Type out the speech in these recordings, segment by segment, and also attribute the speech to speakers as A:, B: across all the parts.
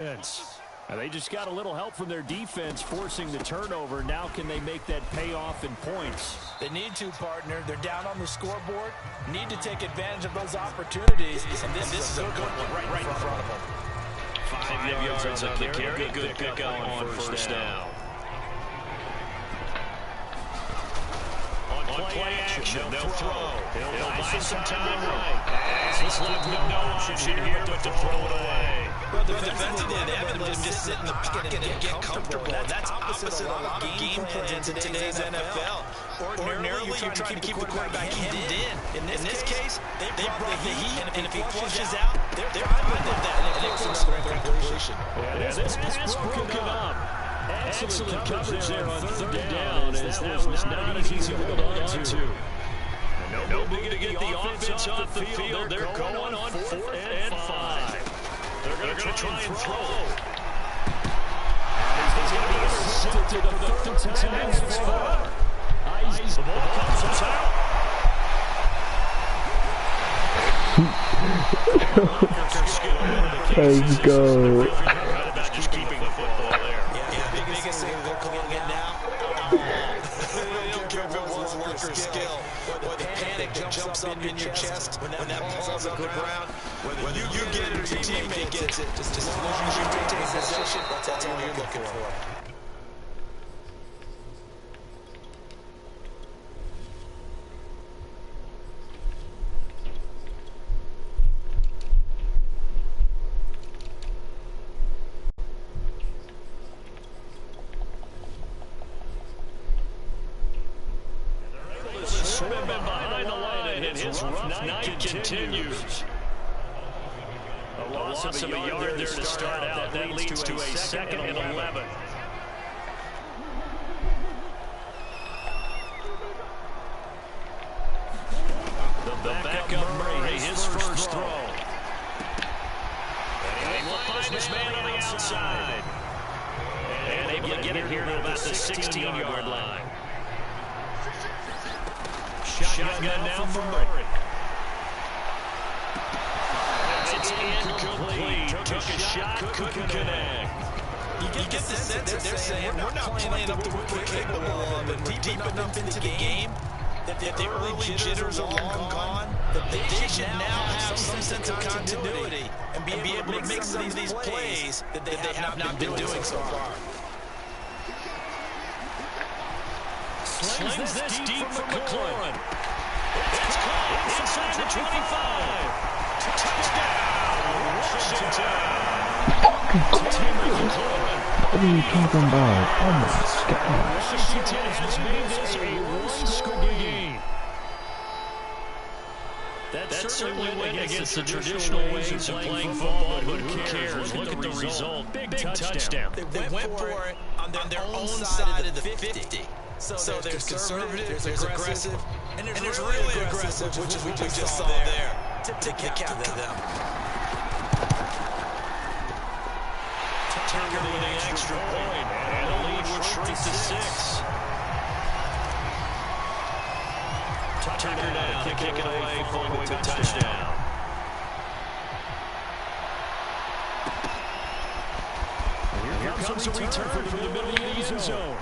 A: They just got a little help from their defense forcing the turnover. Now can they make that pay off in points?
B: They need to, partner. They're down on the scoreboard. Need to take advantage of those opportunities. And this is a good one right in front of them.
C: 5 yards up the carry. Good pick up on first down. On play action, they'll throw. He'll buy some time right. He's left no option here but to throw it away.
B: Well, the defensive end, Evan, just sit in the pocket and get comfortable. That's opposite a lot of game plans in today's NFL. Ordinarily, you're trying to keep the quarterback hemmed in. In this case, they brought the heat, and if he flushes out, they're fine with that. And it forces another completion.
A: Yeah, this pass broken up. Excellent coverage there on third down, as that was not an easy hold on to.
C: No big to get the offense off the field. They're going on 4th and 5. They're going to try and throw. He's going to be intercepted to the 13-yard spot. The ball comes out.
D: Let's go.
C: About just keeping the football there.
B: Yeah, biggest thing they're calling it now. They don't care if it was work or skill. When the panic jumps up in your chest, when that ball's on the ground, whether you get it or your teammate gets it, just as long as you maintain possession, that's all you're looking for.
C: Swimming behind the line, and his rough night continues. A loss of a yard there to start out. That leads to a 2nd and 11. The backup Murray, his first throw. And he will find his man on the outside. And able to get it here to about the 16-yard line. Shotgun now for Murray. It's incomplete. Took a shot, couldn't connect.
B: You get the sense that they're saying we're not playing up to what we're capable of, and we're deep enough into the game that the early jitters are long gone. They should now have some sense of continuity and be able to make some of these plays that they have not been doing so far.
C: Slings this deep from McLaurin. It's caught inside the 25. Touchdown, Washington.
D: What are you talking about? Oh my God.
C: Washington has made this a one-score game. That certainly went against the traditional ways of playing football, but who cares? Look at the result. Big touchdown.
B: They went for it on their own side of the 50. So there's conservative, there's aggressive, and there's really aggressive, which is what we just saw there to capture them.
C: Tucker with an extra point, and the lead will shrink to 6. Tucker down to kick it away for the touchdown. Here comes a return from the middle of the end zone.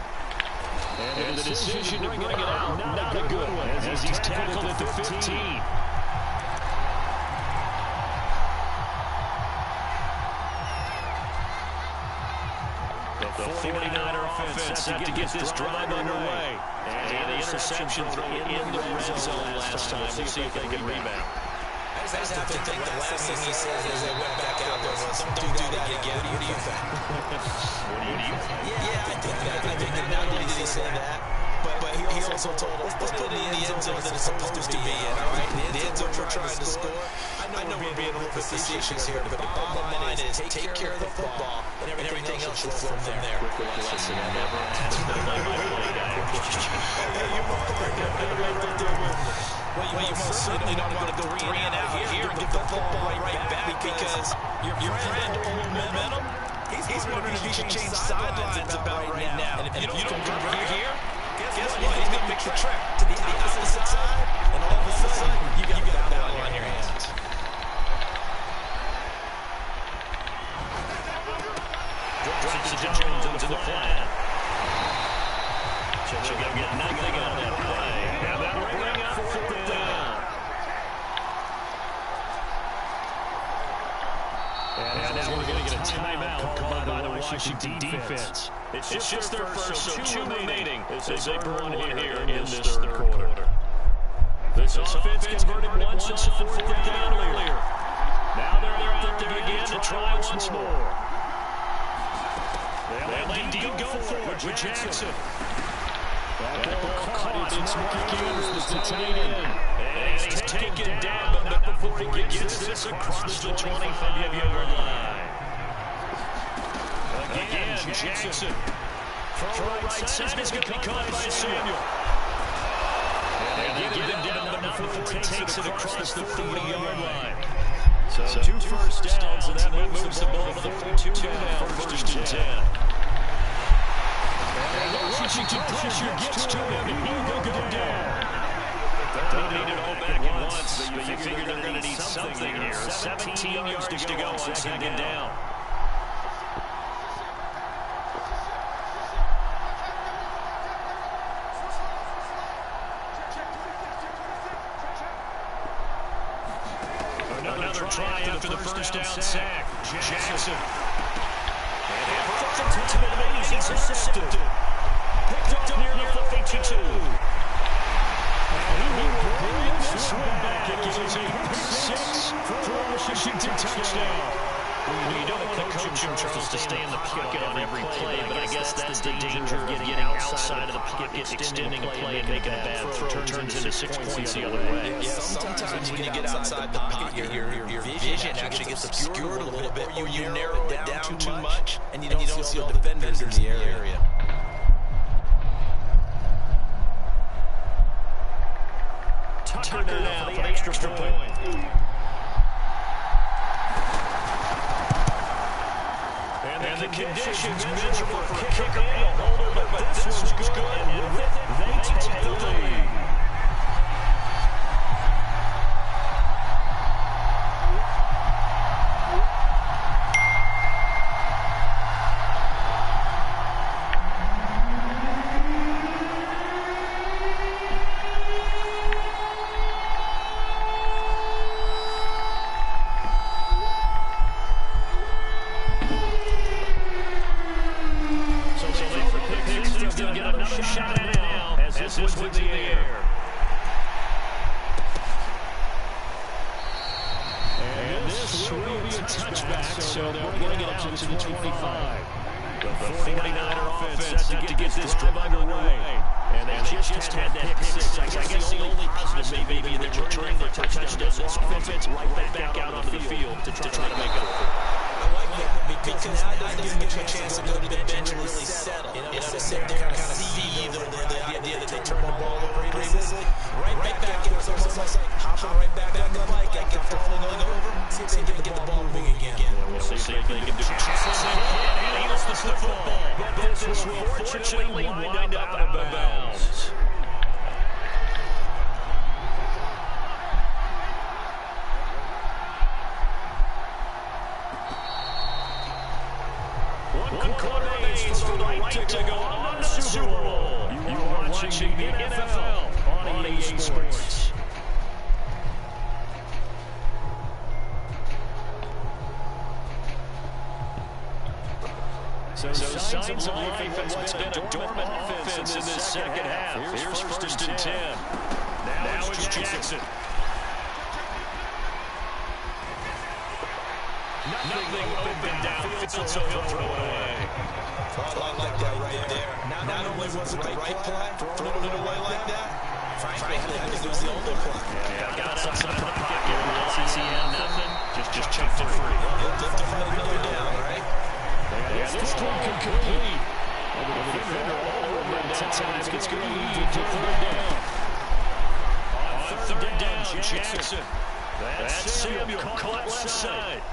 C: And the decision to bring it out, not a good one, as he's tackled at the 15. The 49er offense set to get this drive underway. And the interception thrown in the red zone last time. We'll see if they can rebound.
B: I just have to think the last thing he said as they went back out there was, don't do that again. What do you think?
C: What do you think?
B: Yeah, I think that not only did he say that, but he also told us, let's put it in the end zone that it's supposed to be in, all right? The end zone we're trying to score. I know we're being a little bit facetious here, but the bottom line is take care of the football, and everything else should flow from there.
C: Listen, never ask the play-by-play guy.
B: Well, you most certainly don't want to go 3 and out here and get the football right back because your friend, old momentum, he's wondering if he should change sidelines about right now. And if you don't convert here, guess what? He's going to make the trek to the opposite side, and all of a sudden, you got a battle on your hands.
C: Drops it to Jones in the flat. So they're going to get nothing out of that play. And that'll bring up fourth down. And now we're going to get a timeout called by the Washington defense. It's just their first, so two remaining as they burn one here in this third quarter. This offense converted once on fourth down earlier. Now they're out there again to try once more. They indeed go for it with Jackson. That ball caught. It's Marquez, the tight end. And he's taken down, but not before he gets this across the 25-yard line. Again, Jackson. Throw right side is going to be caught by Samuel. And they get him down, but not before he takes it across the 40-yard line. So two first downs, and that moves the ball to the 42 now, first and 10. And the Washington pressure gets to him, and he will go down. Don't need it all back at once, but you figure they're going to need something here. 17 yards to go on second down. Another try after the first down sack. Jackson. And he's intercepted. Picked up near the 52. And he will bring this one back. It gives a pick 6 for Washington touchdown. You don't want to coach him, Charles, to stay in the pocket on every play, but I guess that's the danger of getting outside of the pocket, extending a play and making a bad throw, turns into 6 points the other way.
B: Yeah, sometimes when you get outside the pocket, your vision actually gets obscured a little bit, or you narrow it down too much, and you don't see all the defenders in the area.
C: Tucker now for the extra point. And the conditions miserable for a kicker and a holder, but this one's good, and with it, they take the lead. This one's in the air. And this will be a touchback, so they'll bring it out to the 25. The 49er offense set to get this drive underway. And they just had that pick 6. I guess the only positive maybe they're returning their touchdown. This offense right back out onto the field to try to make up for it.
B: I like that because now it doesn't give you a chance to go to the bench and really settle. You know, sit there and kind of see the idea that they turn the ball over previously. Right back, it was almost like hopping right back on the bike, like falling over, see if they can get the ball moving again.
C: We'll see if they can do it. And he was the football. But this will fortunately wind up out of bounds. One quarter remains for the right to go on to the Super Bowl. You are watching the NFL on EA Sports. So signs of life in what's been a dormant offense in this second half. Here's first and 10. Now it's Jackson. Nothing open downfield, so he'll throw it away.
B: I like that right there. Not only was it the right play, throwing it away like that, frankly, I think it was the only play.
C: Got outside of the pocket. He had nothing. Just chucked it free.
B: He'll lift it from another down, right?
C: Yeah, this one can complete. The defender all over him. 10 times gets good lead to third down. On third down, Jackson. That's Samuel caught left side.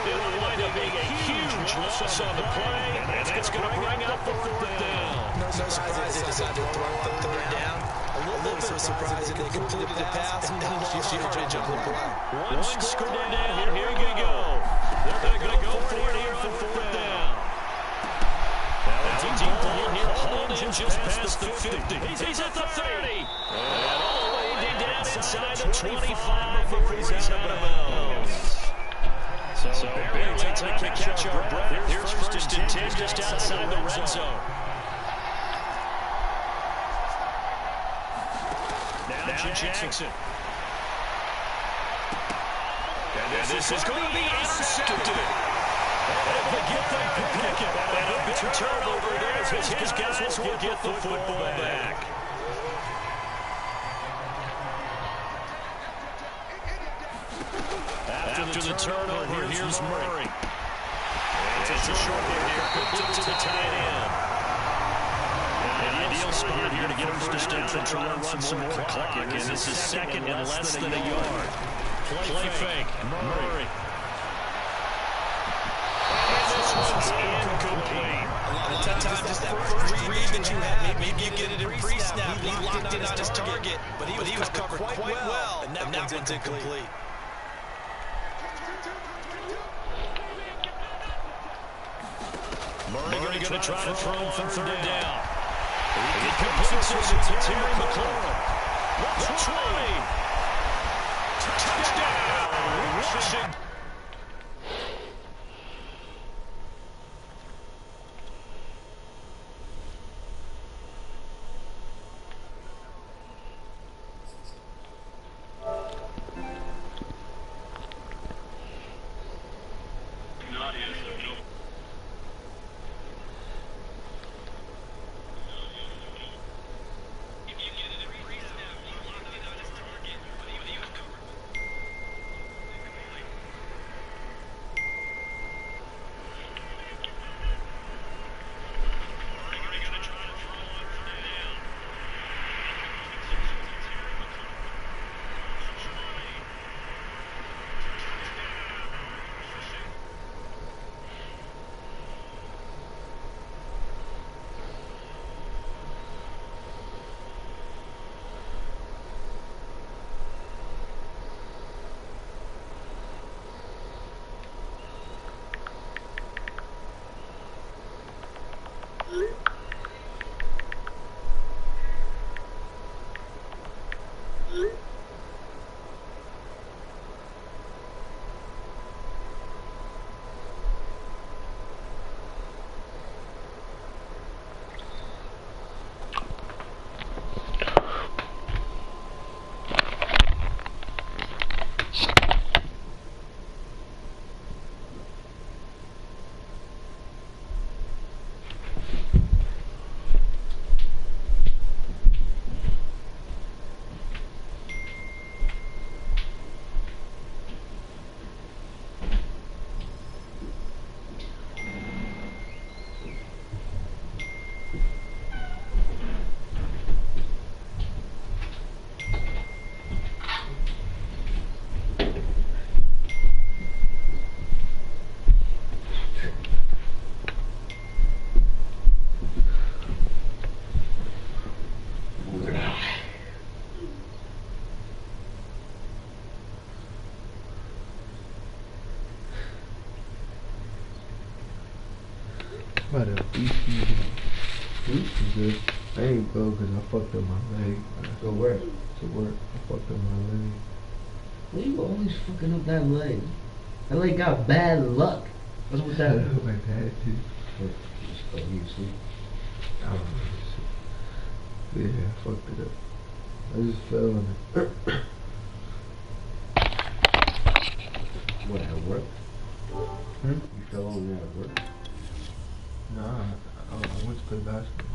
C: It'll wind up being a huge loss on the play, and that's going to bring up the fourth down.
B: No surprise they decided to throw it on third down. A little bit surprising they completed the pass and lost yardage on the play.
A: One score down. Here we go. They're going to go for it here on fourth down. Now a deep ball here, holding just past the 50. He's at the 30. And all the way down inside the 25 before he's out of bounds. So barely time to catch our breath. Here's first and 10 just outside the red zone. Now Jackson. And this is going to be intercepted. Able to get that pick. And a big turnover there as his guys will get the football back. After the turnover, here's Murray. It's a short one here, complete to the tight end. An ideal spot here to get a first down and try to run some more clock. And this is second and less than a yard. Play fake. Murray. And this one's incomplete.
B: A lot of times, just that first read that you had, maybe you get it in pre-snap. He locked in on his target, but he was covered quite well, and that one's incomplete.
A: Murray going to try to throw from third down. He completes it to Terry McLaurin. 20. Touchdown. Washington.
D: About a beefy. Good. I ain't go because I fucked up my leg.
E: Go where?
D: To work. I fucked up my leg.
E: Why you always fucking up that leg? That leg got bad luck. What's with that?
D: I know my dad too.
E: Just go you sleep.
D: I don't know. Yeah, I fucked it up. I just fell on it.
E: What, at work?
D: Hmm?
E: You fell on there at work?
D: Nah, I went to play basketball.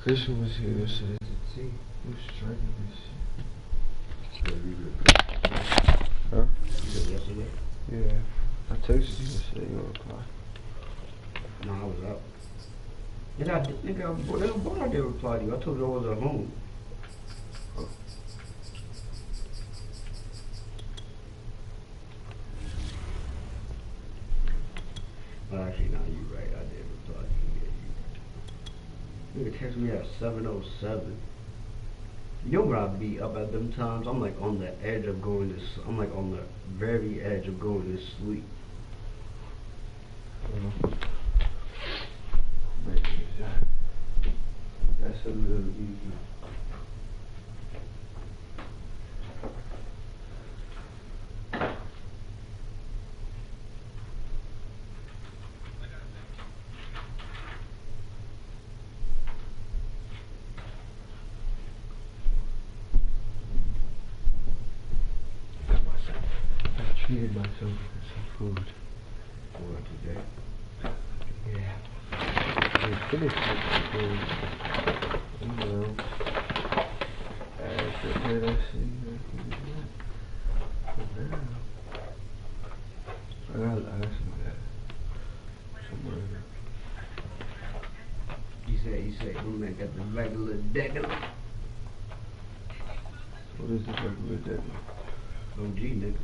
D: Christian was here yesterday. He was striking this shit. Huh?
E: Yesterday?
D: Yeah. I texted you yesterday, you don't reply.
E: No, I was out. Nigga, I did reply to you. I told you I was at home.
D: Oh.
E: Well, actually, no, you right. I did reply to you. Yeah, you right. Nigga text me at 7:07. You know where I be up at them times? I'm like on the edge of going to. I'm like on the very edge of going to sleep.
D: That's a little easy. I treated myself with some food.
E: What, today?
D: Yeah. I finished with some food. You know. After that, I see that. I got some of that. Somewhere.
E: You say, my man got the regular degular.
D: What is the regular deadly?
E: OG, nigga.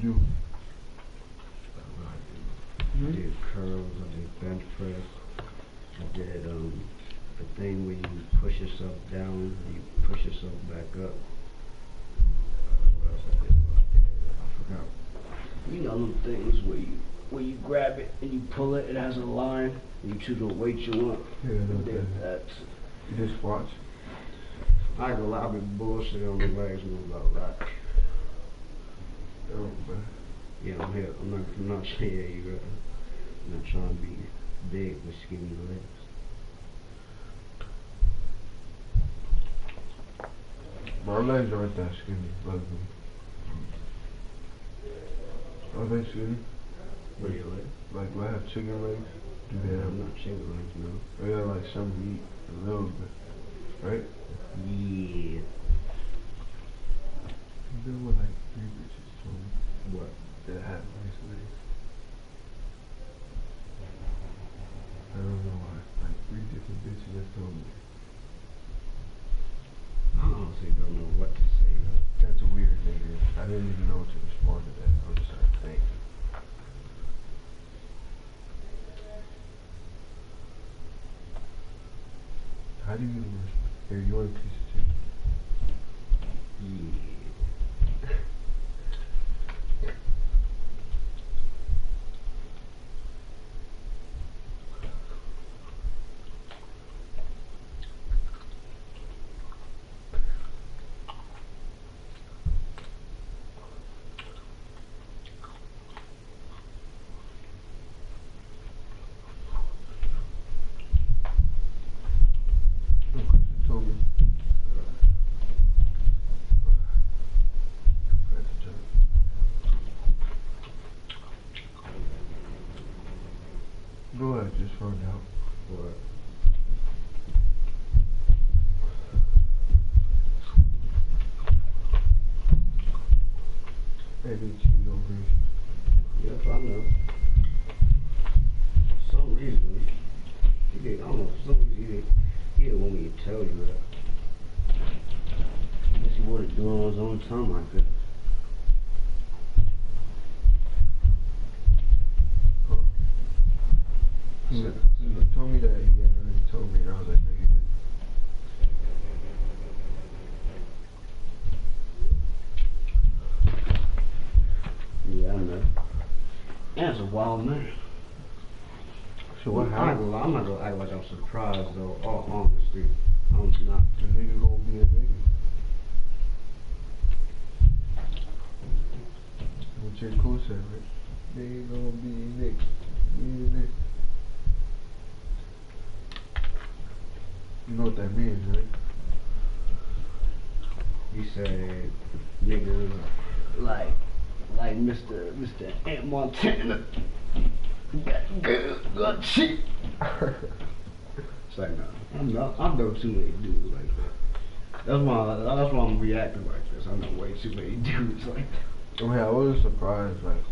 D: do?
E: I did curls, I did bench press, I did the thing where you push yourself down, you push yourself back up. What else I did? I forgot. You know them things where you grab it and you pull it, it has a line, and you choose what weight you want.
D: Yeah,
E: I did that.
D: You just watch.
E: I ain't gonna lie, I've been bullshit on the legs move about that.
D: Oh, man.
E: Yeah, I'm here. I'm not saying you right. I'm not trying to be big with skinny legs.
D: My legs aren't that skinny, luckily. Are they skinny?
E: What your legs?
D: Like, do I have chicken legs? Do they have?
E: I'm not chicken legs, no.
D: I got like some meat, a little bit, right?
E: Yeah.
D: There were like 3 bitches told me
E: What?
D: that I had nice legs. I don't know why. Like 3 different bitches that told me.
E: I honestly don't know what to say though.
D: That's a weird nigga. I didn't even know what to respond to that. I was just like, thank you. How do you even here, you want a piece of chicken?
E: Yeah.
D: You told me. That's a joke. Go ahead, just found out.
E: What?
D: Maybe you know me.
E: Yes, I know. For some reason, he didn't, I don't know, for some reason he didn't want me to tell you that. I guess he wanted to do it on his own time, I guess.
D: Huh? He told me that he had already told me, and I was like, no, you didn't.
E: Yeah, I know. That's a wild man.
D: So what
E: I'm not
D: happened?
E: gonna lie, I'm not gonna act like I'm surprised though, all honesty. I'm not.
D: The nigga gonna be a nigga. What your cool said, right? Nigga gonna be a nigga. Be a nigga. You know what that means, right?
E: He said, nigga, like Mr. Ant Montana. Got good shit. It's like, no, I know too many dudes like that. That's why I'm reacting like this. I know way too many dudes like that.
D: I mean, I wasn't surprised, like,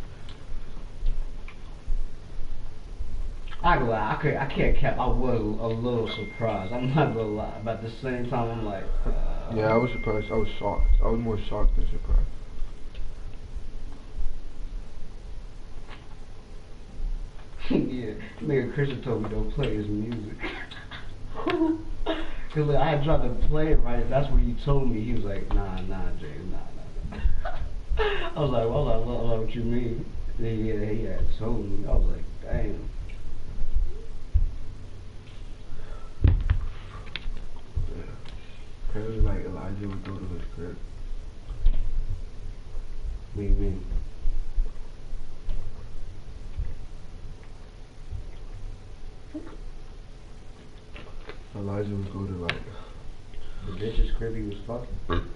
E: I ain't gonna lie, I can't cap. I was a little surprised. I'm not gonna lie, but at the same time, I'm like,
D: yeah, I was surprised. I was shocked. I was more shocked than surprised.
E: yeah, nigga Christian told me don't play his music. Cause like, I had tried to play it right. That's what he told me. He was like, nah, James, nah. I was like, what you mean? Yeah, he had told me. I was like, damn.
D: Apparently, like, Elijah would go to his crib.
E: What do you mean?
D: Elijah would go to, like,
E: The bitch's crib he was fucking?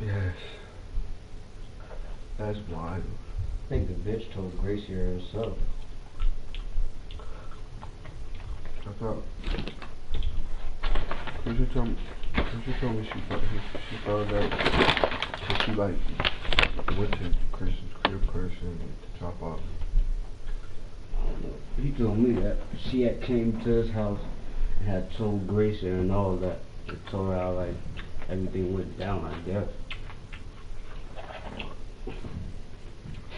D: yes. That's wild.
E: I think the bitch told Gracie herself.
D: I thought Christian told me she found out that she like went to Christian's crib person to drop off.
E: I don't know. He told me that she had came to his house and had told Gracie and all that. And told her how like everything went down, I guess.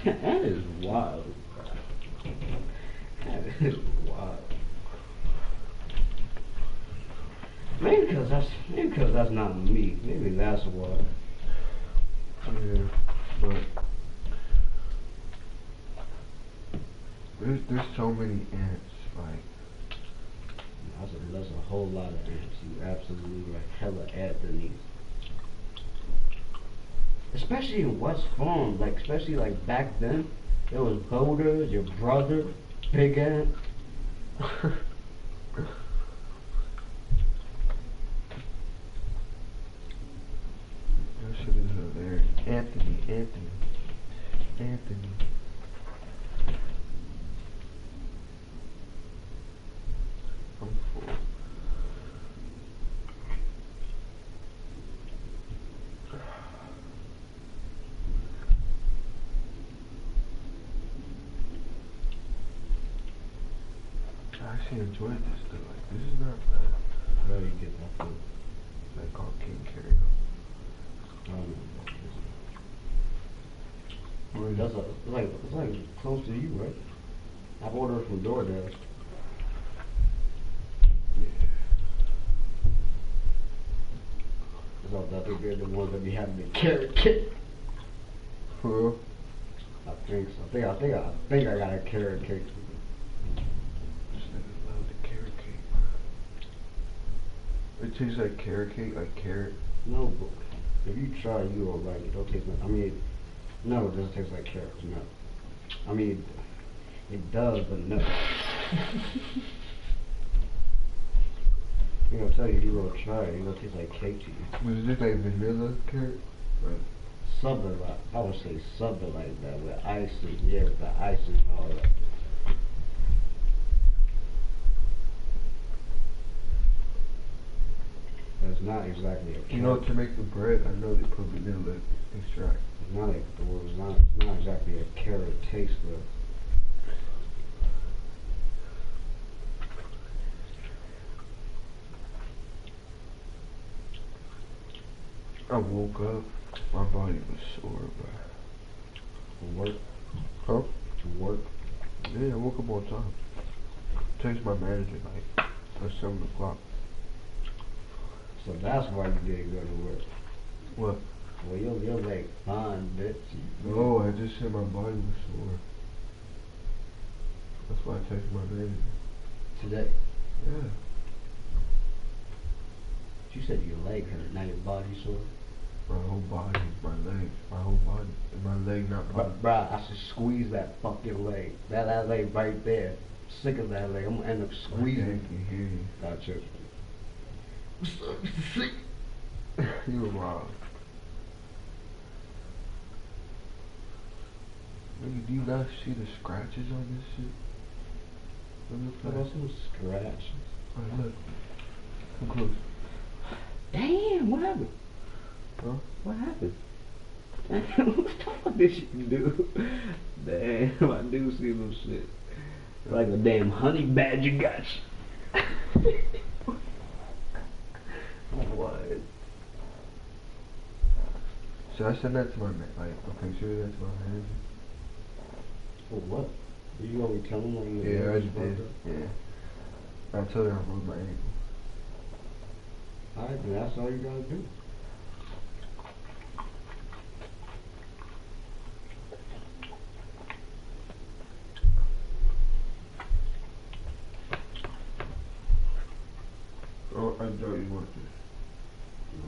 E: That is wild. That is wild. Maybe because that's not me. Maybe that's why.
D: Yeah, but there's so many ants. Like
E: That's a whole lot of ants. You absolutely right. Hella Anthony's. Especially in West Farm, like especially like back then, there was Boulder, your brother, Big Ant.
D: that shit is hilarious. Anthony. I'm full. I actually enjoyed this though. Like this is not bad.
E: Where you get that from?
D: Like called King Carry.
E: I don't know.
D: Where is
E: That's
D: it?
E: it's like close to you, right? I've ordered from DoorDash. I think they're the ones that be having the carrot cake.
D: For real?
E: I think so. I think I got a carrot cake.
D: This nigga love the carrot cake. It tastes like carrot cake, like carrot.
E: No, but if you try, you will like it. Don't taste like. I mean, no, it doesn't taste like carrots. No. I mean, it does, but no. You gonna tell you gonna try it. It's gonna taste like cake to you.
D: Was this like vanilla carrot? Right.
E: Something like, I would say something like that with icing. Yeah, with the icing and all that. That's not exactly a carrot.
D: You know, to make the bread, I know they put vanilla extract.
E: It's not like the word. It's not exactly a carrot taste though.
D: I woke up, my body was sore, bro.
E: For work.
D: Huh?
E: To work.
D: Yeah, I woke up on time. Text my manager like at 7 o'clock.
E: So that's why you didn't go to work.
D: What?
E: Well, your leg fine, bitch.
D: No, I just said my body was sore. That's why I texted my manager.
E: Today.
D: Yeah.
E: You said your leg hurt, now your body sore.
D: My whole body, my legs, my whole body. And my leg not body.
E: Bruh, I should squeeze that fucking leg. That leg right there. Sick of that leg. I'm gonna end up squeezing.
D: I can hear you.
E: Gotcha.
D: You were wild. Nigga, do you not see the scratches on this shit?
E: I got some scratches.
D: Alright, look. Come close.
E: Damn, what happened?
D: Huh?
E: What happened? What the fuck did you do? Damn, I do see some shit. Like a damn honey badger got you. What?
D: Should I send that to my man? Like, a picture of that to my manager?
E: For what? You gonna be telling me?
D: Yeah, I just did. Yeah. I told her I broke my ankle.
E: Alright, then that's all you gotta do.
D: Oh, I thought you want this.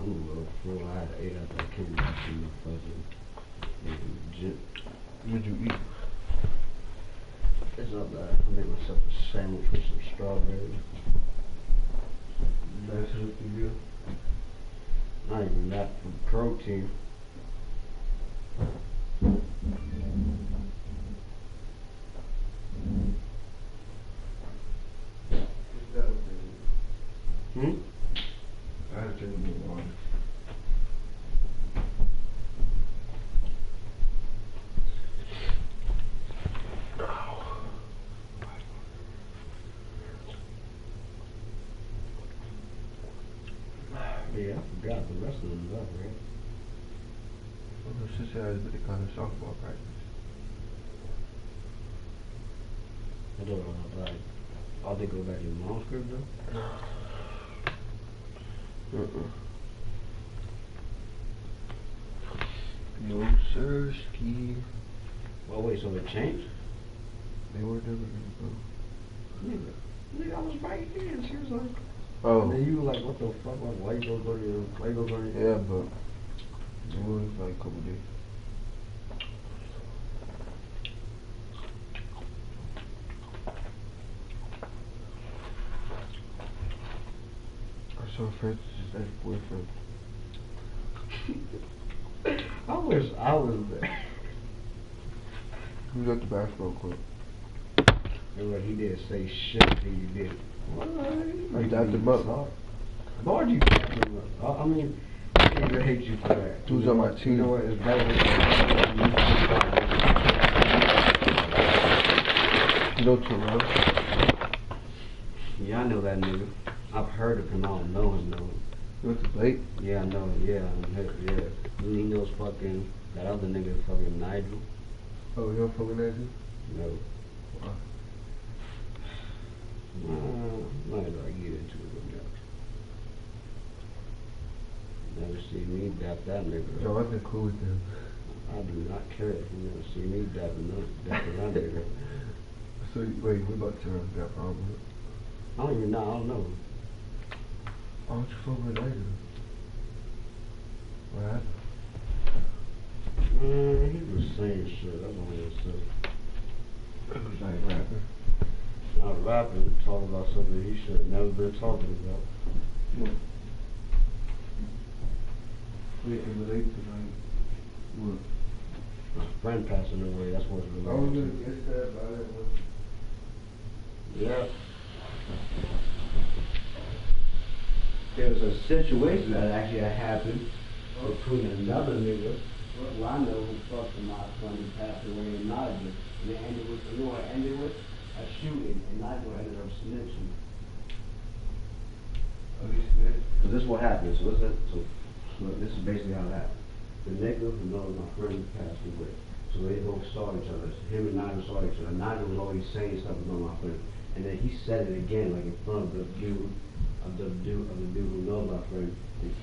E: I'm a little full. I had 8 after I came back from the fucking gym.
D: What'd you eat?
E: It's not bad. I made myself a sandwich with some strawberries.
D: That's looking good.
E: Not even that, for protein. Hmm?
D: I had to drink more water.
E: Yeah, I forgot the rest of them left, right?
D: My sister has been kind of softball practice.
E: I don't know, like, all they go back to your mom's crib though?
D: No, sir, ski.
E: Well, wait, so it changed?
D: They were never gonna go.
E: Nigga, I was right here, and she was like,
D: Oh.
E: and then you were like, what the fuck, like, why you gonna go to your,
D: Yeah, but it was like a couple days. I saw Francis' ex-boyfriend.
E: I wish I was there.
D: He was at the basketball court.
E: And like, he didn't say shit until you did. What?
D: I dapped him up.
E: Why would you dap him up? I mean, I can't even hate you for that.
D: He was on my team.
E: You know what? It's better
D: You know Terrell?
E: Yeah, I know that nigga. I've heard of him. I don't know him though.
D: You went to Blake?
E: Yeah, I know him. Yeah, yeah. He knows fucking that other nigga, fucking Nigel.
D: Oh, you don't fuck with Nigel?
E: No.
D: Why?
E: Might as well get into it with that. Never see me dap that nigga.
D: No, I've been cool with him.
E: I do not care if you never see me dapping that nigga.
D: So, wait, what about Terrell? You got a problem with it?
E: I don't even know. I don't know.
D: Why don't you fuck with Nigel? What happened?
E: He was saying shit. That's all he was saying.
D: It was like rapping.
E: Not rapping, talking about something he should have never been talking about.
D: What? Wait, it relates to like, what?
E: My friend passing away, that's what it's
D: I was
E: related
D: gonna
E: to.
D: get that about it.
E: Yeah.
F: There was a situation that actually had happened between another nigga who I know who fucked my son who passed away in Nigel. And it ended with, you know what it ended with? A shooting, and Nigel ended up snitching.
D: Oh, you said?
F: So this is what happened. So look, this is basically how it happened. The nigga who knows my friend passed away. So they both saw each other. Him and Nigel saw each other. Nigel was always saying stuff about my friend. And then he said it again, like in front of the dude who knows my friend.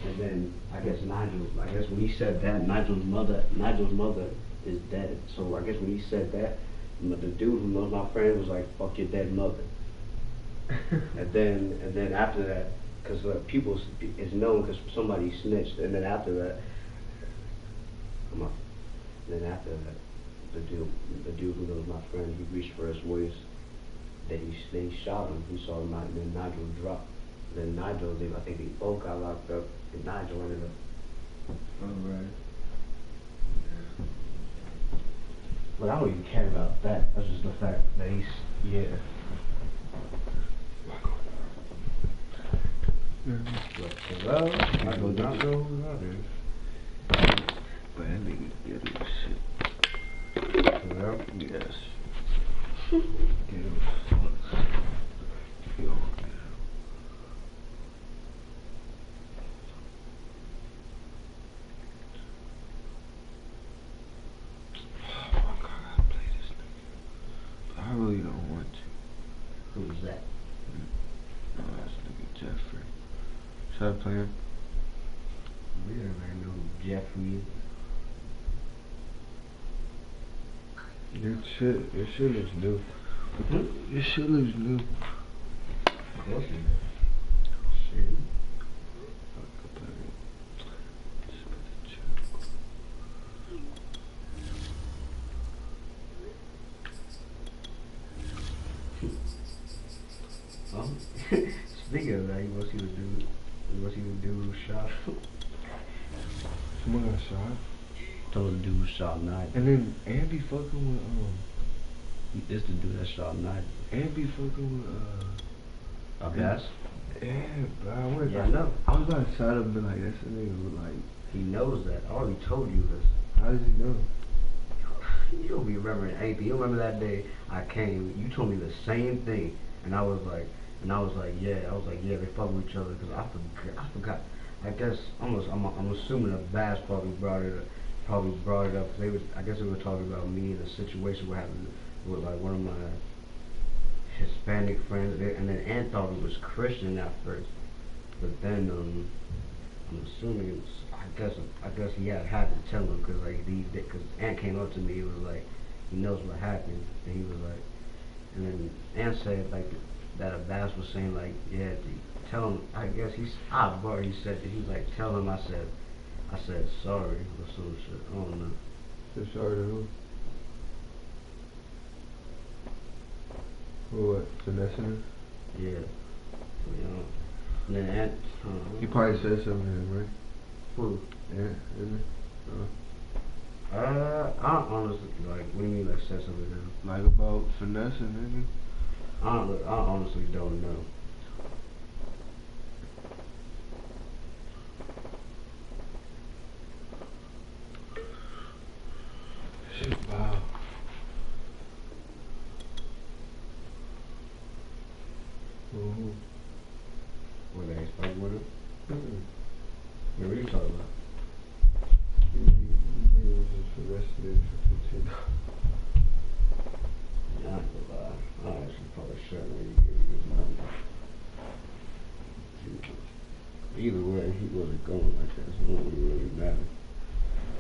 F: And then I guess when he said that, Nigel's mother is dead. So I guess when he said that, the dude who knows my friend was like, "Fuck your dead mother." and then after that, because people it's known because somebody snitched, and then after that, the dude who knows my friend, he reached for his waist. Then he shot him. He saw him, then Nigel dropped. Then Nigel, I think they both got locked up, and Nigel ended up.
D: Alright.
F: But I don't even care about that. That's just the fact that he's, yeah.
E: But Terrell, I go down.
D: So, that is. But that nigga get it shit.
E: Terrell?
D: Yes. Get him fucked. Yo. I really don't want to.
F: Who's that?
D: No, that's nigga Jeffrey. Should I play him?
F: We don't even know who Jeffrey is.
D: Your shit looks new. Your shit looks new.
F: Of course he does. Shit. Speaking of that, you want to see the dude who shot?
D: Someone got shot.
F: Told the dude who shot Nigel.
D: And then Andy fucking with
F: This the dude that shot Nigel.
D: Andy fucking with
F: Abbas?
D: Yeah, but I was
F: Yeah, I know.
D: I was about to shut up and be like, that's a nigga who like,
F: He knows that. I already told you this.
D: how does he know?
F: You don't be remembering anything. You remember that day I came, you told me the same thing, and I was like, yeah, they fuck with each other, because I forgot. I guess, I'm assuming that Bass probably brought it up, I guess they were talking about me in a situation what happened with like one of my
E: Hispanic friends, and then Aunt thought he was Christian at first, but then I'm assuming it was, I guess he had to tell him because like because Aunt came up to me, he was like, he knows what happened, and he was like, and then Aunt said like that Abbas was saying like, yeah, tell him. I guess but he said that he's like, tell him I said sorry or some shit. I don't know.
D: So sorry to who? For what? Finessing her?
E: Yeah, and then Aunt.
D: You probably said something to him, right?
E: Who?
D: Yeah, isn't it?
E: I honestly like. What do you mean like said something to him?
D: Like about finessing, nigga?
E: I honestly don't know.
D: Shit, wow. Mm-hmm.
E: Were they fighting with him?
D: Mm-mm.
E: Yeah, what are you talking about?
D: He was just arrested for 15.
E: Yeah, I ain't gonna lie. I actually probably shouldn't really give his number. Either way, he wasn't going like that, so it don't really matter.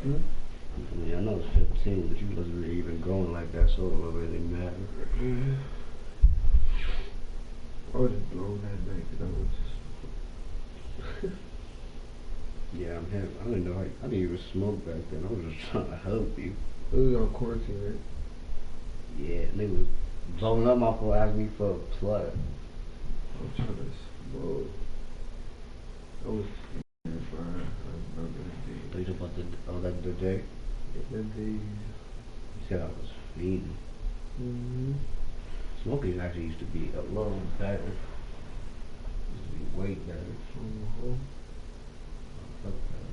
E: I mean, I know it's 15, but you wasn't really even going like that, so it don't really matter.
D: Yeah. I was just blown that night because I was just...
E: Yeah, I'm happy. I didn't know. I didn't even smoke back then. I was just trying to help you.
D: It was on quarantine, right?
E: Yeah, nigga was blowing up my phone, asking me for a plug.
D: I'm trying to smoke. I was fine. I remember the day.
E: You talking about the day?
D: The days.
E: He said I was fiending.
D: Mm-hmm.
E: Smoking actually used to be a little better. Used to be way better.
D: Mm-hmm.
E: Fuck that.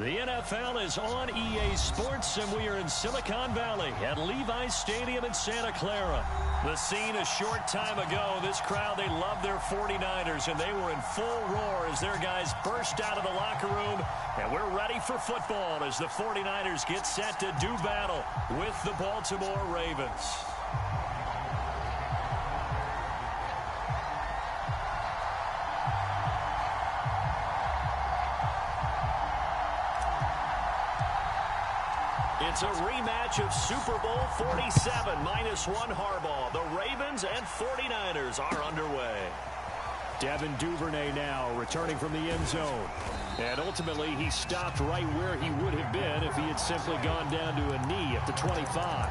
C: The NFL is on EA Sports, and we are in Silicon Valley at Levi's Stadium in Santa Clara. The scene a short time ago, this crowd, they love their 49ers, and they were in full roar as their guys burst out of the locker room. And we're ready for football as the 49ers get set to do battle with the Baltimore Ravens. It's a rematch of Super Bowl 47, -1 Harbaugh. The Ravens and 49ers are underway. Devin Duvernay now returning from the end zone. And ultimately, he stopped right where he would have been if he had simply gone down to a knee at the 25.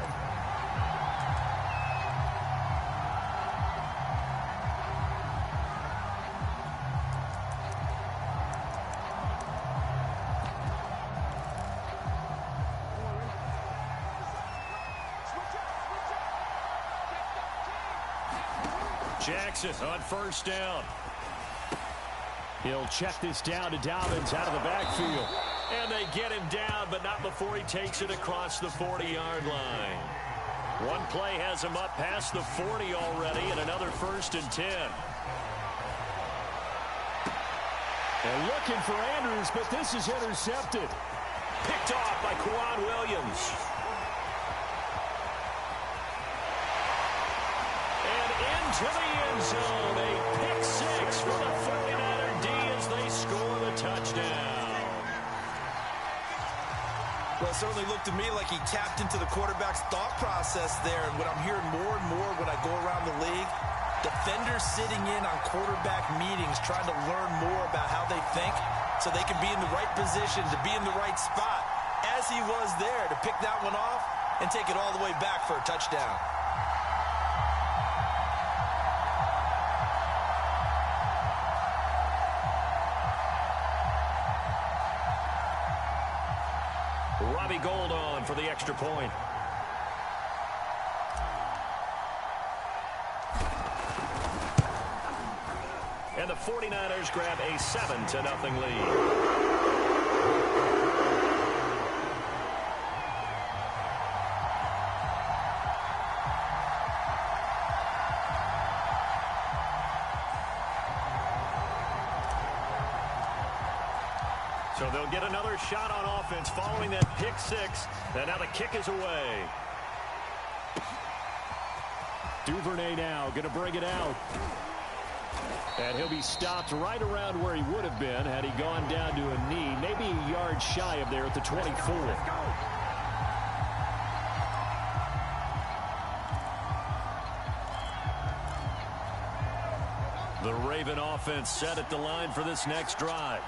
C: Jackson on first down. He'll check this down to Dobbins out of the backfield. And they get him down, but not before he takes it across the 40-yard line. One play has him up past the 40 already, and another 1st and 10. And looking for Andrews, but this is intercepted. Picked off by Quan Williams. To the end zone, a pick 6 for the 49er D as they score the touchdown.
B: Well, it certainly looked to me like he tapped into the quarterback's thought process there. And what I'm hearing more and more when I go around the league, defenders sitting in on quarterback meetings trying to learn more about how they think so they can be in the right position to be in the right spot, as he was there to pick that one off and take it all the way back for a touchdown.
C: Robbie Gould on for the extra point. And the 49ers grab a 7-0 lead. So they'll get another shot on offense following that pick 6. And now the kick is away. Duvernay now going to bring it out. And he'll be stopped right around where he would have been had he gone down to a knee. Maybe a yard shy of there at the 24. The Raven offense set at the line for this next drive.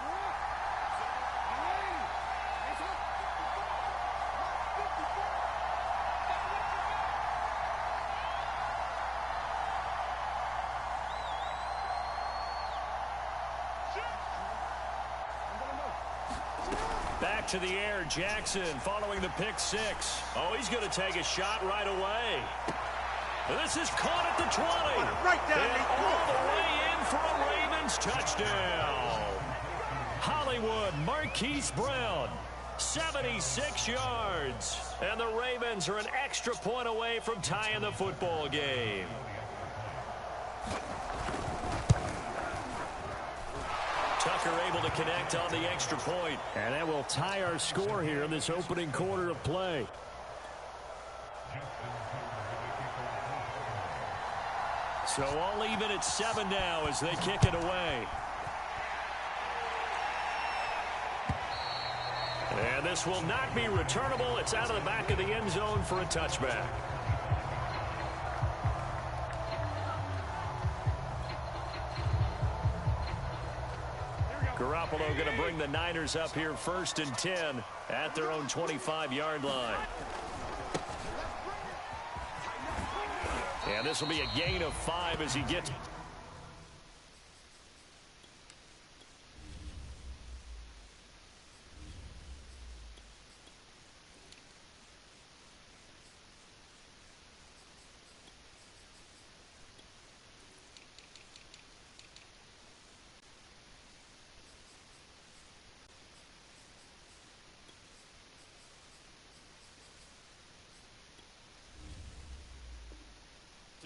C: Back to the air, Jackson following the pick 6. Oh, he's going to take a shot right away. This is caught at the 20.
G: Right down
C: and all the way in for a Ravens touchdown. Hollywood Marquise Brown, 76 yards. And the Ravens are an extra point away from tying the football game. Tucker able to connect on the extra point. And that will tie our score here in this opening quarter of play. So all even at 7 now as they kick it away. And this will not be returnable. It's out of the back of the end zone for a touchback. Garoppolo going to bring the Niners up here 1st and 10 at their own 25-yard line. And this will be a gain of 5 as he gets.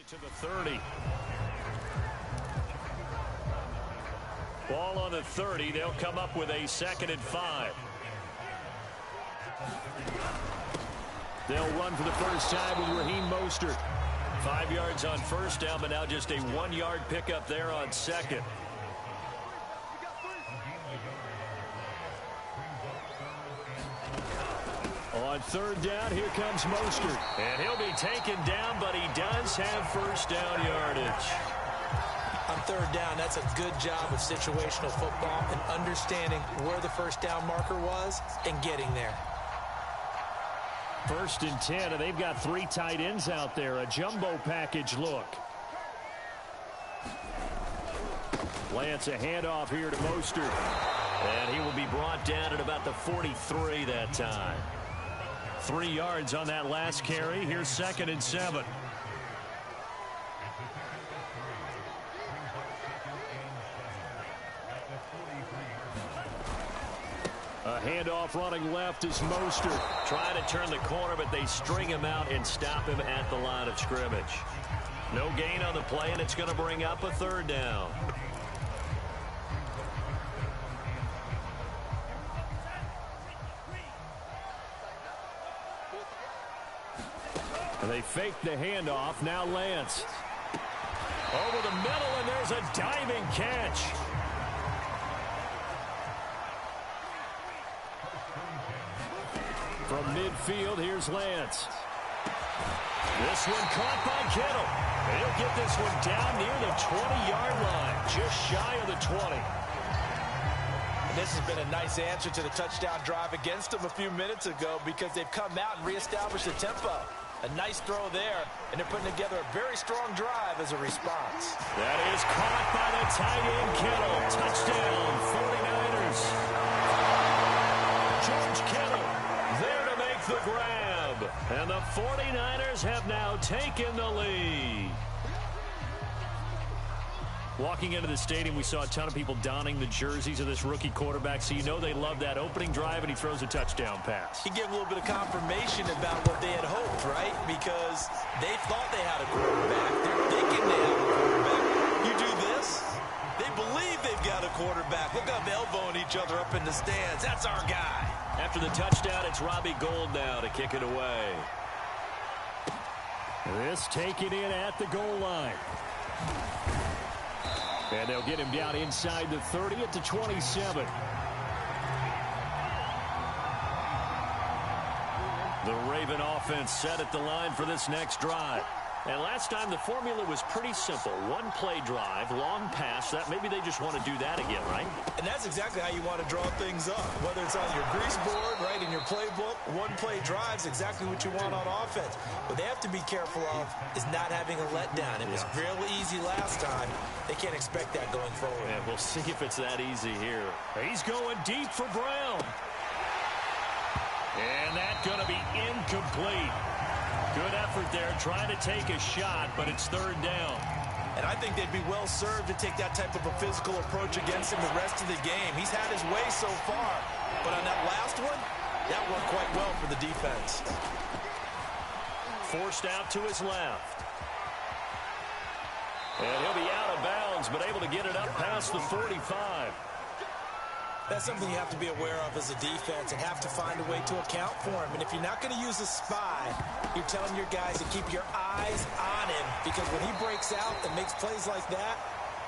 C: To the 30. Ball on the 30. They'll come up with a 2nd and 5. They'll run for the first time with Raheem Mostert. 5 yards on first down, but now just a 1-yard pickup there on 2nd. On 3rd down, here comes Mostert. And he'll be taken down, but he does have first down yardage.
B: On 3rd down, that's a good job of situational football and understanding where the first down marker was and getting there.
C: 1st and 10, and they've got 3 tight ends out there. A jumbo package look. Lance, a handoff here to Mostert. And he will be brought down at about the 43 that time. 3 yards on that last carry. Here's 2nd and 7. A handoff running left is Mostert. Trying to turn the corner, but they string him out and stop him at the line of scrimmage. No gain on the play, and it's going to bring up a 3rd down. And they fake the handoff. Now Lance. Over the middle, and there's a diving catch. From midfield, here's Lance. This one caught by Kittle. He'll get this one down near the 20-yard line, just shy of the 20.
B: And this has been a nice answer to the touchdown drive against them a few minutes ago because they've come out and reestablished the tempo. A nice throw there, and they're putting together a very strong drive as a response.
C: That is caught by the tight end, Kittle. Touchdown, 49ers. George Kittle there to make the grab. And the 49ers have now taken the lead. Walking into the stadium, we saw a ton of people donning the jerseys of this rookie quarterback, so you know they love that opening drive, and he throws a touchdown pass.
B: He gave a little bit of confirmation about what they had hoped, right? Because they thought they had a quarterback. They're thinking they have a quarterback. You do this, they believe they've got a quarterback. Look up, elbowing each other up in the stands. That's our guy.
C: After the touchdown, it's Robbie Gould now to kick it away. This taken in at the goal line. And they'll get him down inside the 30 at the 27. The Raven offense set at the line for this next drive. And last time the formula was pretty simple. One play drive, long pass. That maybe they just want to do that again, right?
B: And that's exactly how you want to draw things up. Whether it's on your grease board, right, in your playbook, one play drive is exactly what you want on offense. What they have to be careful of is not having a letdown. It was real easy last time. They can't expect that going forward.
C: Yeah, we'll see if it's that easy here. He's going deep for Brown. And that's going to be incomplete. Good effort there, trying to take a shot, but it's 3rd down.
B: And I think they'd be well served to take that type of a physical approach against him the rest of the game. He's had his way so far, but on that last one, that worked quite well for the defense.
C: Forced out to his left. And he'll be out of bounds, but able to get it up past the 45.
B: That's something you have to be aware of as a defense and have to find a way to account for him. And if you're not going to use a spy, you're telling your guys to keep your eyes on him, because when he breaks out and makes plays like that,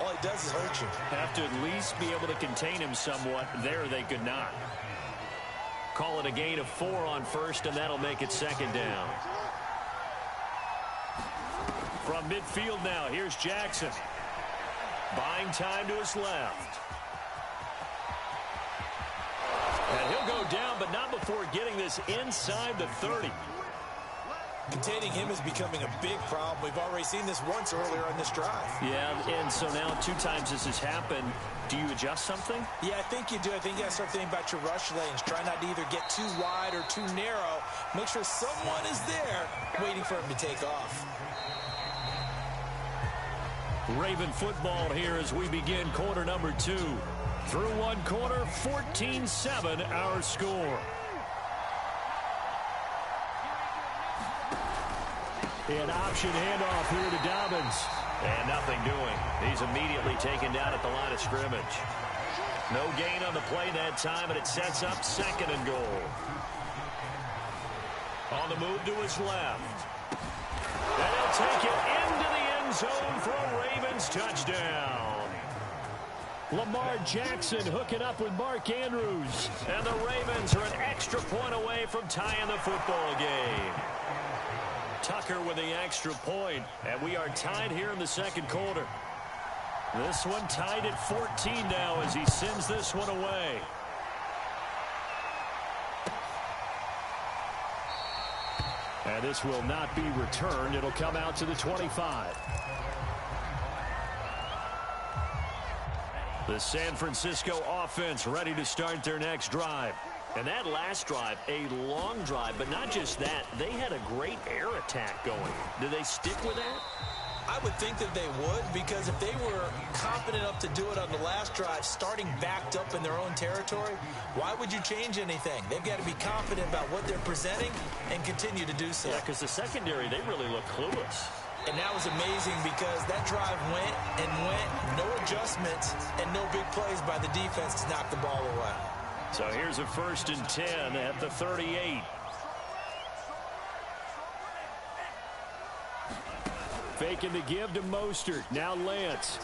B: all he does is hurt you.
C: Have to at least be able to contain him somewhat. There they could not. Call it a gain of 4 on first, and that'll make it 2nd down. From midfield now, here's Jackson. Buying time to his left. And he'll go down, but not before getting this inside the 30.
B: Containing him is becoming a big problem. We've already seen this once earlier on this drive.
C: Yeah, and so now 2 times this has happened. Do you adjust something?
B: Yeah, I think you do. I think you got to start thinking about your rush lanes. Try not to either get too wide or too narrow. Make sure someone is there waiting for him to take off.
C: Raven football here as we begin quarter number 2. Through one quarter, 14-7 our score. An option handoff here to Dobbins.
A: And nothing doing. He's immediately taken down at the line of scrimmage. No gain on the play that time, and it sets up 2nd and goal. On the move to his left. And he'll take it into the end zone for a Ravens touchdown.
C: Lamar Jackson hooking up with Mark Andrews.
A: And the Ravens are an extra point away from tying the football game. Tucker with the extra point, and we are tied here in the 2nd quarter. This one tied at 14 now as he sends this one away.
C: And this will not be returned. It'll come out to the 25.
A: The San Francisco offense ready to start their next drive. And that last drive, a long drive, but not just that. They had a great air attack going. Do they stick with that?
B: I would think that they would, because if they were confident enough to do it on the last drive, starting backed up in their own territory, why would you change anything? They've got to be confident about what they're presenting and continue to do so.
A: Yeah, because the secondary, they really look clueless.
B: And that was amazing because that drive went and went, no adjustments, and no big plays by the defense to knock the ball away.
A: So here's a 1st and 10 at the 38.
C: Faking the give to Mostert. Now Lance.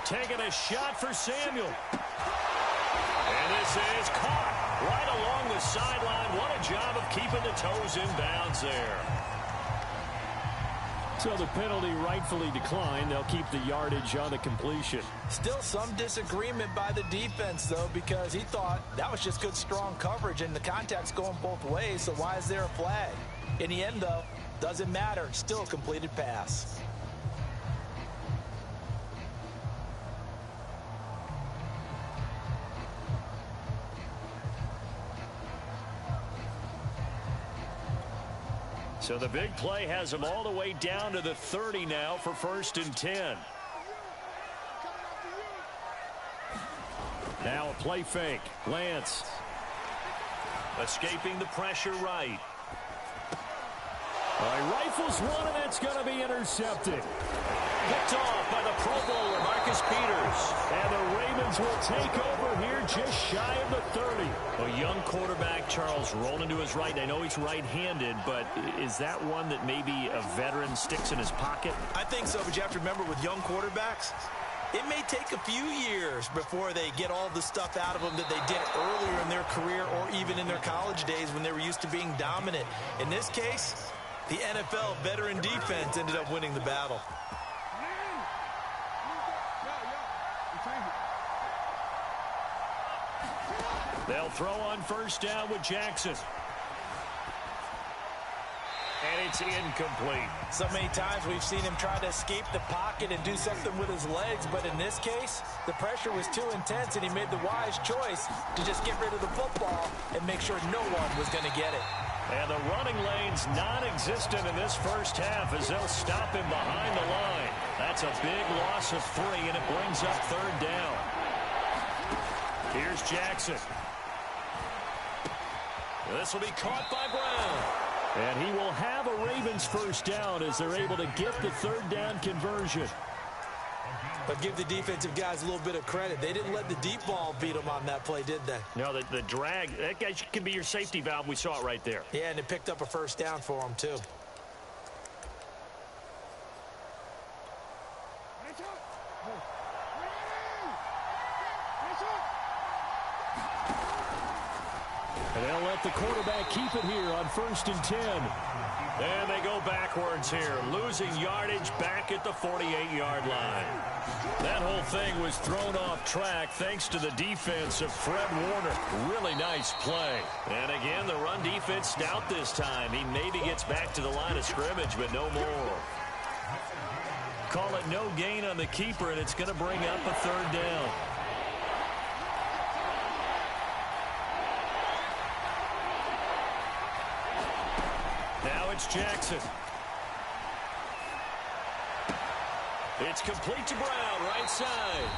A: Taking a shot for Samuel. And this is caught right along the sideline. What a job of keeping the toes in bounds there.
C: So the penalty rightfully declined. They'll keep the yardage on the completion.
B: Still some disagreement by the defense, though, because he thought that was just good, strong coverage, and the contact's going both ways, so why is there a flag? In the end, though, doesn't matter. Still a completed pass.
A: So the big play has them all the way down to the 30 now for 1st and 10.
C: Now a play fake. Lance.
A: Escaping the pressure right.
C: He rifles one, and that's going to be intercepted.
A: Picked off by the Pro Bowler, Marcus Peters.
C: And the Ravens will take over here just shy of the 30.
A: A young quarterback, Charles, rolling to his right. I know he's right-handed, but is that one that maybe a veteran sticks in his pocket?
B: I think so, but you have to remember with young quarterbacks, it may take a few years before they get all the stuff out of them that they did earlier in their career or even in their college days when they were used to being dominant. In this case, the NFL veteran defense ended up winning the battle.
A: They'll throw on 1st down with Jackson. And it's incomplete.
B: So many times we've seen him try to escape the pocket and do something with his legs, but in this case, the pressure was too intense, and he made the wise choice to just get rid of the football and make sure no one was going to get it.
A: And the running lane's non-existent in this first half as they'll stop him behind the line. That's a big loss of 3, and it brings up 3rd down. Here's Jackson. This will be caught by Brown.
C: And he will have a Ravens 1st down as they're able to get the 3rd down conversion.
B: But give the defensive guys a little bit of credit. They didn't let the deep ball beat them on that play, did they?
A: No, the drag, that guy can be your safety valve. We saw it right there.
B: Yeah, and it picked up a 1st down for them, too.
C: And they'll let the quarterback keep it here on 1st and 10.
A: And they go backwards here, losing yardage back at the 48-yard line. That whole thing was thrown off track thanks to the defense of Fred Warner. Really nice play. And again, the run defense stout this time. He maybe gets back to the line of scrimmage, but no more. Call it no gain on the keeper, and it's going to bring up a 3rd down. Now it's Jackson. It's complete to Brown, right side.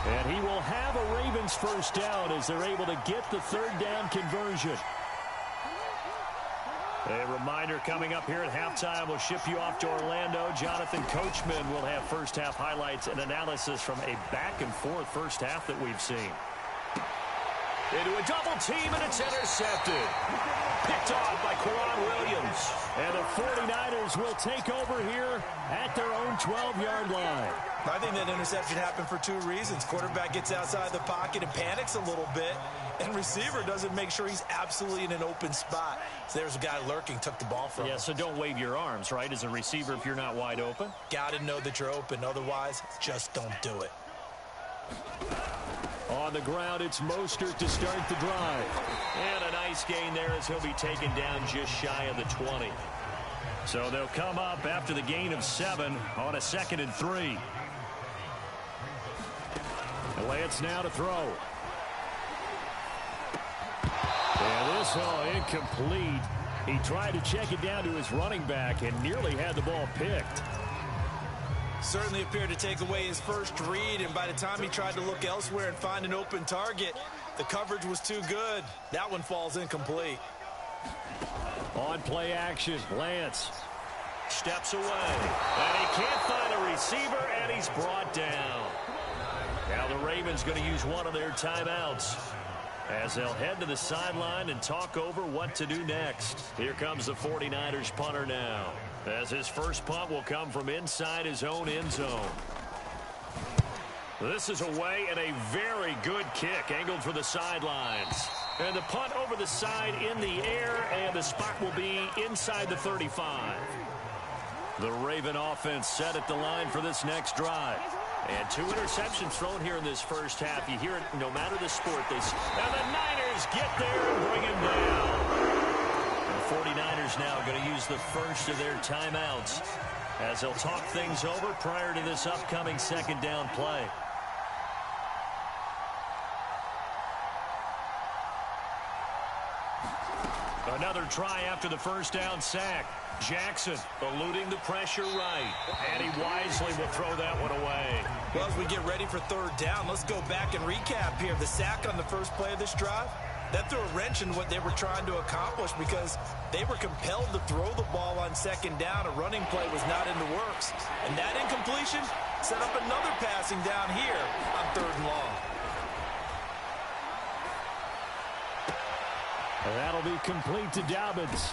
C: And he will have a Ravens 1st down as they're able to get the 3rd down conversion. A reminder coming up here at halftime. We'll ship you off to Orlando. Jonathan Coachman will have first-half highlights and analysis from a back-and-forth first half that we've seen. Into a double team, and it's intercepted. Picked off by Quran Williams. And the 49ers will take over here at their own 12-yard line.
B: I think that interception happened for two reasons. Quarterback gets outside the pocket and panics a little bit, and receiver doesn't make sure he's absolutely in an open spot. So there's a guy lurking, took the ball from him.
C: Yeah, so don't wave your arms, right, as a receiver if you're not wide open?
B: Got to know that you're open. Otherwise, just don't do it.
C: On the ground, it's Mostert to start the drive. And a nice gain there as he'll be taken down just shy of the 20. So they'll come up after the gain of 7 on a 2nd and 3. Lance now to throw. And this all incomplete. He tried to check it down to his running back and nearly had the ball picked.
B: Certainly appeared to take away his first read, and by the time he tried to look elsewhere and find an open target, the coverage was too good. That one falls incomplete.
C: On play action, Lance steps away. And he can't find a receiver, and he's brought down. Now the Ravens going to use one of their timeouts as they'll head to the sideline and talk over what to do next. Here comes the 49ers punter now, as his first punt will come from inside his own end zone. This is away, and a very good kick angled for the sidelines. And the punt over the side in the air, and the spot will be inside the 35. The Raven offense set at the line for this next drive. And 2 interceptions thrown here in this first half. You hear it no matter the sport. And the Niners get there and bring him down. The 49ers now going to use the first of their timeouts as they'll talk things over prior to this upcoming second down play. Another try after the first down sack. Jackson eluding the pressure right. And he wisely will throw that one away.
B: Well, as we get ready for third down, let's go back and recap here. The sack on the first play of this drive, that threw a wrench in what they were trying to accomplish because they were compelled to throw the ball on second down. A running play was not in the works. And that incompletion set up another passing down here on third and long.
C: That'll be complete to Dobbins.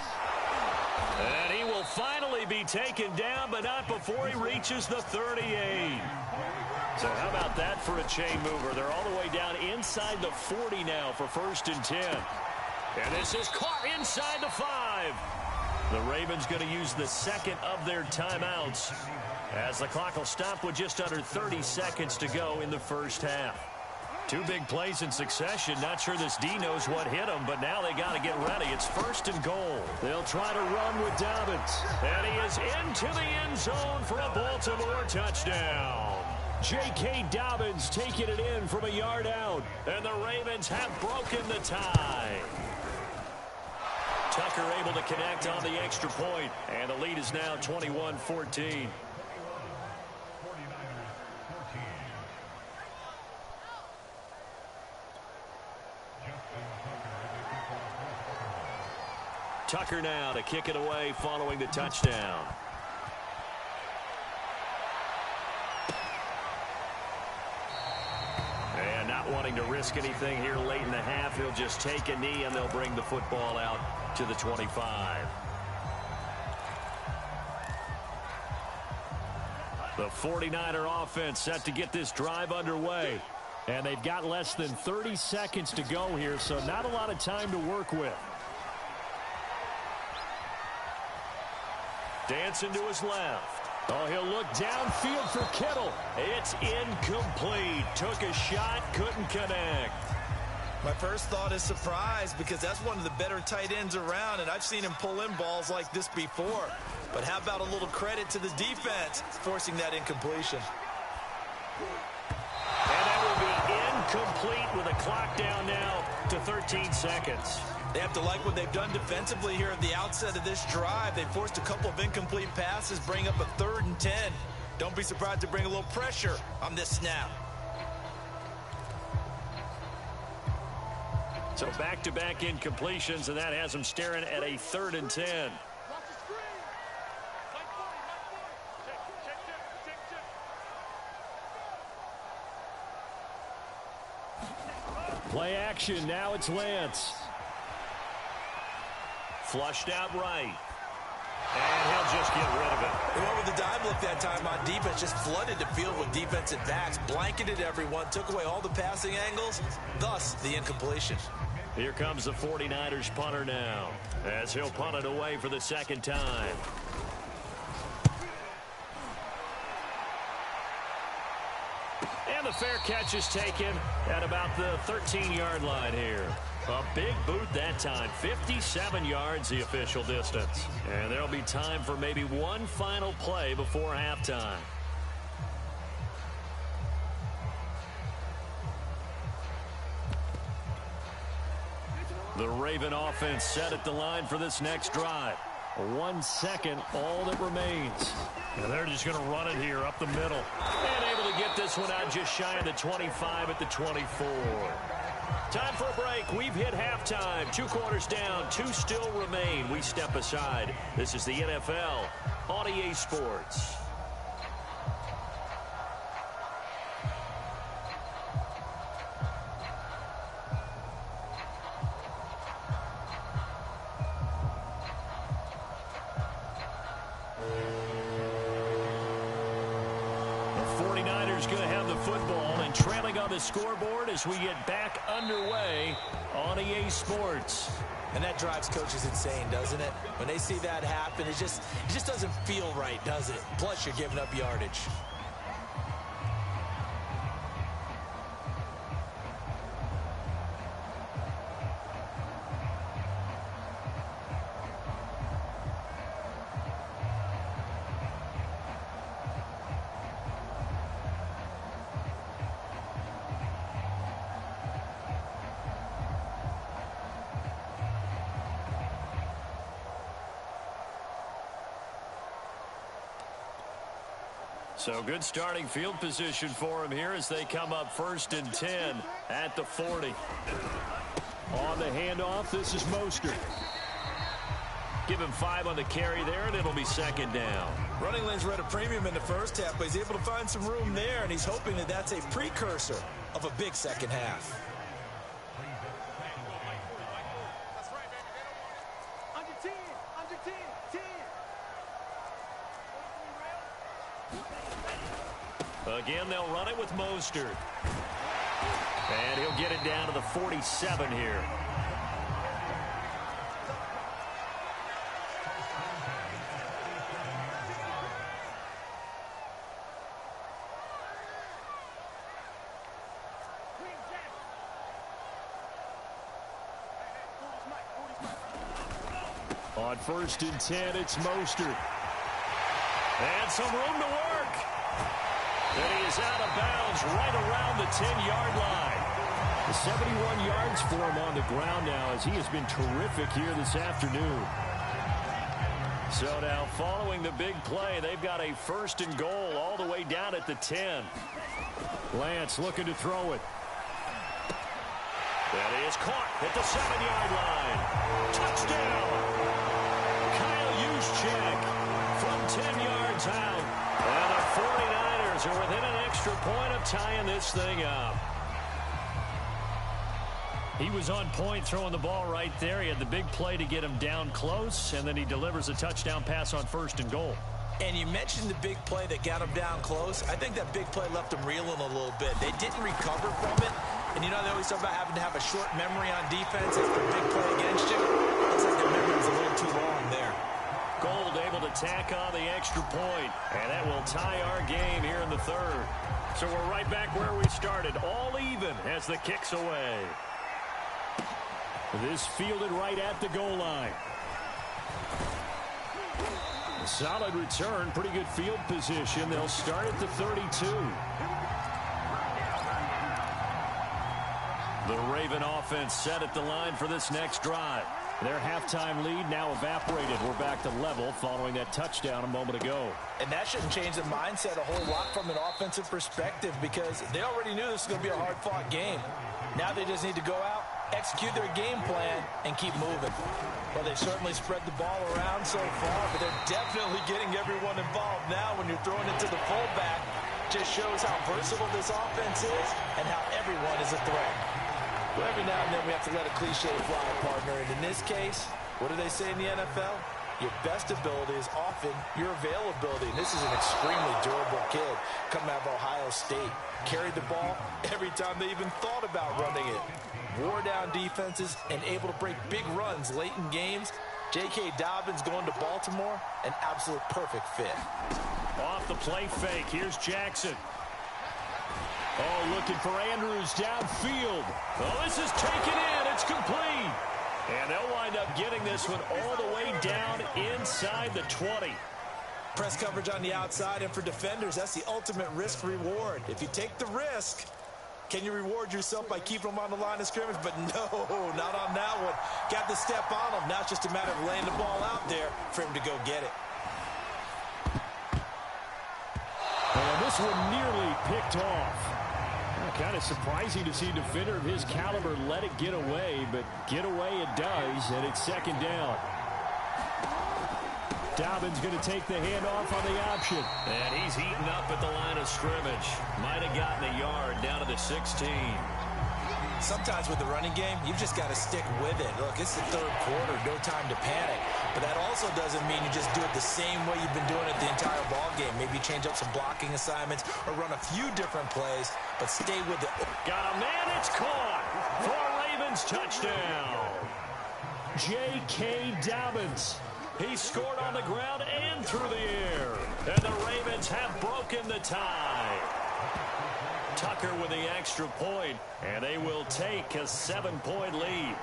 C: And he will finally be taken down, but not before he reaches the 38. So how about that for a chain mover? They're all the way down inside the 40 now for 1st and 10. And this is caught inside the 5. The Ravens going to use the second of their timeouts as the clock will stop with just under 30 seconds to go in the first half. 2 big plays in succession. Not sure this D knows what hit him, but now they got to get ready. It's 1st and goal. They'll try to run with Dobbins. And he is into the end zone for a Baltimore touchdown. J.K. Dobbins taking it in from a yard out. And the Ravens have broken the tie. Tucker able to connect on the extra point. And the lead is now 21-14. Tucker now to kick it away following the touchdown. And not wanting to risk anything here late in the half, he'll just take a knee and they'll bring the football out to the 25. The 49er offense set to get this drive underway. And they've got less than 30 seconds to go here, so not a lot of time to work with. Dancing to his left. Oh, he'll look downfield for Kittle. It's incomplete. Took a shot, couldn't connect.
B: My first thought is surprise because that's one of the better tight ends around, and I've seen him pull in balls like this before. But how about a little credit to the defense forcing that incompletion?
C: And that will be incomplete with a clock down now to 13 seconds.
B: They have to like what they've done defensively here at the outset of this drive. They forced a couple of incomplete passes, bring up a 3rd and 10. Don't be surprised to bring a little pressure on this snap.
C: So back-to-back incompletions, and that has them staring at a 3rd and 10. Play action. Now it's Lance. Flushed out right. And he'll just get rid of it.
B: They went with the dive look that time on defense. Just flooded the field with defensive backs. Blanketed everyone. Took away all the passing angles. Thus, the incompletion.
C: Here comes the 49ers punter now, as he'll punt it away for the 2nd time. And the fair catch is taken at about the 13-yard line here. A big boot that time. 57 yards the official distance. And there'll be time for maybe one final play before halftime. The Raven offense set at the line for this next drive. 1 second, all that remains. And they're just going to run it here up the middle. And able to get this one out just shy of the 25 at the 24. Time for a break. We've hit halftime. 2 quarters down. 2 still remain. We step aside. This is the NFL on EA Sports. Going to have the football and trailing on the scoreboard as we get back underway on EA Sports.
B: And that drives coaches insane, doesn't it? When they see that happen, it just doesn't feel right, does it? Plus, you're giving up yardage.
C: So good starting field position for him here as they come up 1st and 10 at the 40. On the handoff, this is Mostert. Give him 5 on the carry there, and it'll be 2nd down.
B: Running lanes were at a premium in the first half, but he's able to find some room there, and he's hoping that that's a precursor of a big second half.
C: Again, they'll run it with Mostert. And he'll get it down to the 47 here. On 1st and 10, it's Mostert. And some room to work. And he is out of bounds right around the 10-yard line. 71 yards for him on the ground now as he has been terrific here this afternoon. So now following the big play, they've got a 1st and goal all the way down at the 10. Lance looking to throw it. That is caught at the 7-yard line. Touchdown! Kyle Juszczyk from 10 yards out. And the 49ers are within an extra point of tying this thing up. He was on point throwing the ball right there. He had the big play to get him down close, and then he delivers a touchdown pass on 1st and goal.
B: And you mentioned the big play that got him down close. I think that big play left him reeling a little bit. They didn't recover from it. And you know, they always talk about having to have a short memory on defense after a big play against you. Looks like their memory was a little too long there.
C: Gold able to tack on the extra point, and that will tie our game here in the 3rd. So we're right back where we started, all even as the kick's away. This fielded right at the goal line. A solid return, pretty good field position. They'll start at the 32. The Raven offense set at the line for this next drive. Their halftime lead now evaporated. We're back to level following that touchdown a moment ago.
B: And that shouldn't change the mindset a whole lot from an offensive perspective because they already knew this was going to be a hard-fought game. Now they just need to go out execute their game plan, and keep moving. Well, they've certainly spread the ball around so far, but they're definitely getting everyone involved now when you're throwing it to the fullback. Just shows how versatile this offense is and how everyone is a threat. Well, every now and then we have to let a cliche fly, partner. And in this case, what do they say in the NFL? Your best ability is often your availability. And this is an extremely durable kid coming out of Ohio State. Carried the ball every time they even thought about running it. Wore down defenses and able to break big runs late in games. J.K. Dobbins going to Baltimore, an absolute perfect fit.
C: Off the play fake, here's Jackson. Oh, looking for Andrews downfield. Oh, this is taken in. It's complete. And they'll wind up getting this one all the way down inside the 20.
B: Press coverage on the outside, and for defenders, that's the ultimate risk-reward. If you take the risk, can you reward yourself by keeping them on the line of scrimmage? But no, not on that one. Got the step on him. Now it's just a matter of laying the ball out there for him to go get it.
C: And this one nearly picked off. Kind of surprising to see a defender of his caliber let it get away, but get away it does, and it's second down. Dobbins going to take the handoff on the option.
A: And he's heating up at the line of scrimmage. Might have gotten a yard down to the 16.
B: Sometimes with the running game, you've just got to stick with it. Look, it's the third quarter, no time to panic. But that also doesn't mean you just do it the same way you've been doing it the entire ball game. Maybe change up some blocking assignments or run a few different plays, but stay with it.
C: Got a man, it's caught for a Ravens touchdown. J.K. Dobbins. He scored on the ground and through the air. And the Ravens have broken the tie. Tucker with the extra point, and they will take a 7-point lead.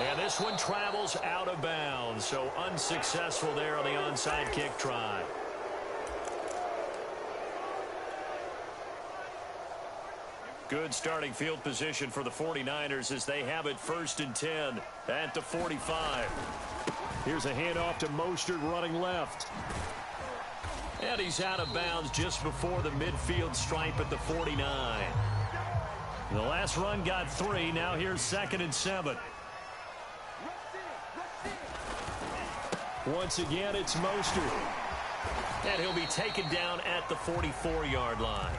C: And this one travels out of bounds, so unsuccessful there on the onside kick try. Good starting field position for the 49ers as they have it 1st and 10 at the 45. Here's a handoff to Mostert running left. And he's out of bounds just before the midfield stripe at the 49. The last run got 3. Now here's 2nd and 7. Once again, it's Mostert. And he'll be taken down at the 44-yard line.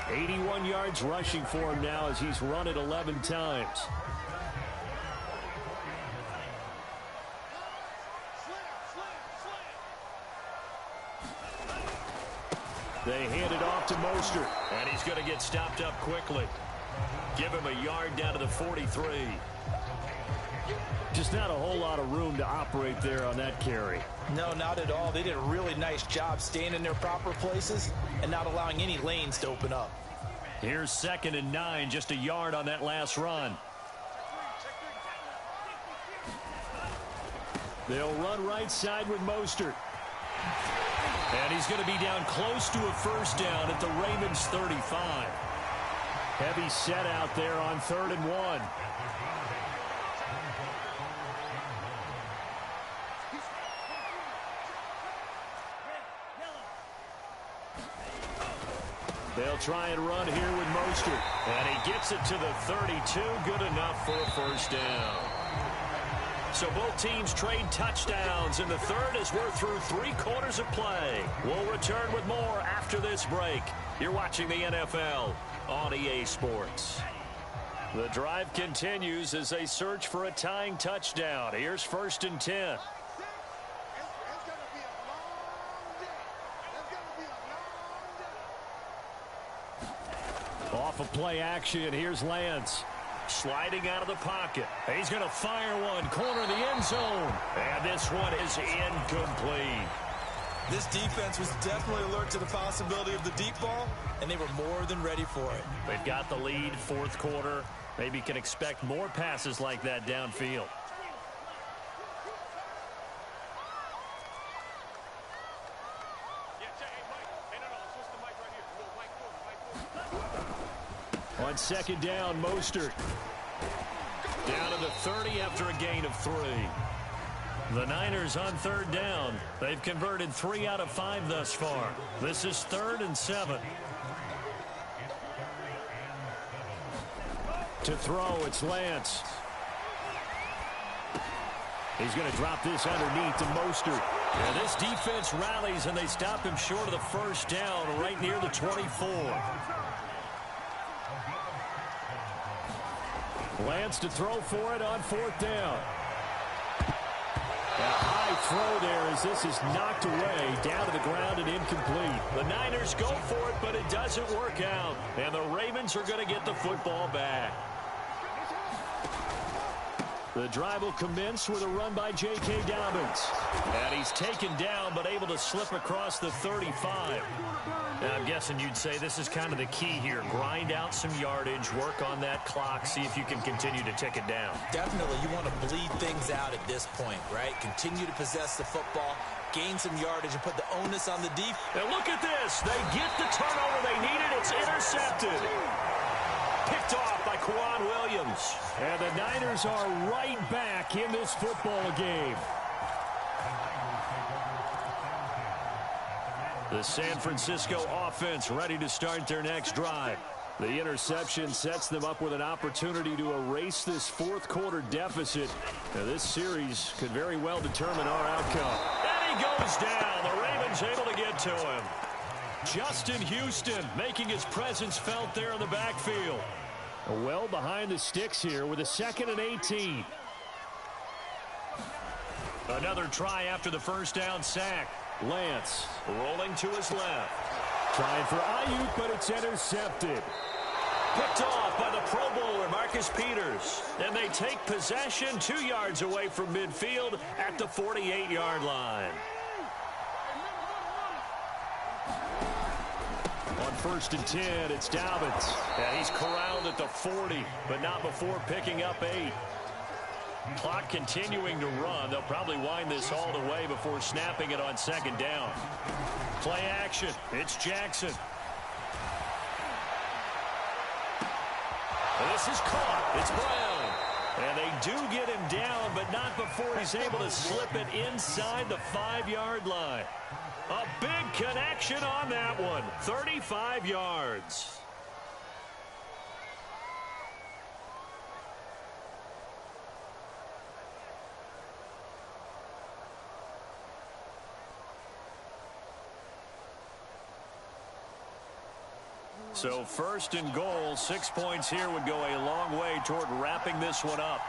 C: 81 yards rushing for him now as he's run it 11 times. They hand it off to Mostert.
A: And he's going to get stopped up quickly. Give him a yard down to the 43.
C: Just not a whole lot of room to operate there on that carry.
B: No, not at all. They did a really nice job staying in their proper places and not allowing any lanes to open up.
C: Here's 2nd and 9, just a yard on that last run. They'll run right side with Mostert. And he's going to be down close to a 1st down at the Ravens 35. Heavy set out there on 3rd and 1. They'll try and run here with Mostert.
A: And he gets it to the 32. Good enough for a 1st down. So both teams trade touchdowns in the third as we're through 3 quarters of play. We'll return with more after this break. You're watching the NFL on EA Sports. The drive continues as they search for a tying touchdown. Here's 1st and 10.
C: Off of play action, here's Lance.
A: Sliding out of the pocket. He's going to fire one. Corner of the end zone. And this one is incomplete.
B: This defense was definitely alert to the possibility of the deep ball, and they were more than ready for it.
C: They've got the lead, 4th quarter. Maybe can expect more passes like that downfield. On 2nd down, Mostert. Down to the 30 after a gain of 3. The Niners on 3rd down. They've converted 3 out of 5 thus far. This is 3rd and 7. To throw, it's Lance. He's going to drop this underneath to Mostert. And this defense rallies, and they stop him short of the first down right near the 24. Lance to throw for it on 4th down. A high throw there as this is knocked away, down to the ground and incomplete.
A: The Niners go for it, but it doesn't work out. And the Ravens are going to get the football back.
C: The drive will commence with a run by J.K. Dobbins.
A: And he's taken down, but able to slip across the 35. Now, I'm guessing you'd say this is kind of the key here. Grind out some yardage, work on that clock, see if you can continue to tick it down.
B: Definitely, you want to bleed things out at this point, right? Continue to possess the football, gain some yardage, and put the onus on the defense.
A: And look at this. They get the turnover they needed. It's intercepted. Picked off by Kwan Williams.
C: And the Niners are right back in this football game.
A: The San Francisco offense ready to start their next drive.
C: The interception sets them up with an opportunity to erase this fourth-quarter deficit. Now, this series could very well determine our outcome.
A: And he goes down. The Ravens able to get to him. Justin Houston making his presence felt there in the backfield.
C: Well behind the sticks here with a 2nd and 18.
A: Another try after the first down sack.
C: Lance
A: rolling to his left.
C: Trying for Ayuk, but it's intercepted.
A: Picked off by the Pro Bowler, Marcus Peters. And they take possession 2 yards away from midfield at the 48-yard line.
C: On 1st and 10, it's Dobbins.
A: And he's corralled at the 40, but not before picking up 8. Clock continuing to run. They'll probably wind this all the way before snapping it on 2nd down. Play action. It's Jackson. This is caught. It's Brown. And they do get him down, but not before he's able to slip it inside the 5-yard line. A big connection on that one. 35 yards. So 1st and goal, 6 points here would go a long way toward wrapping this one up.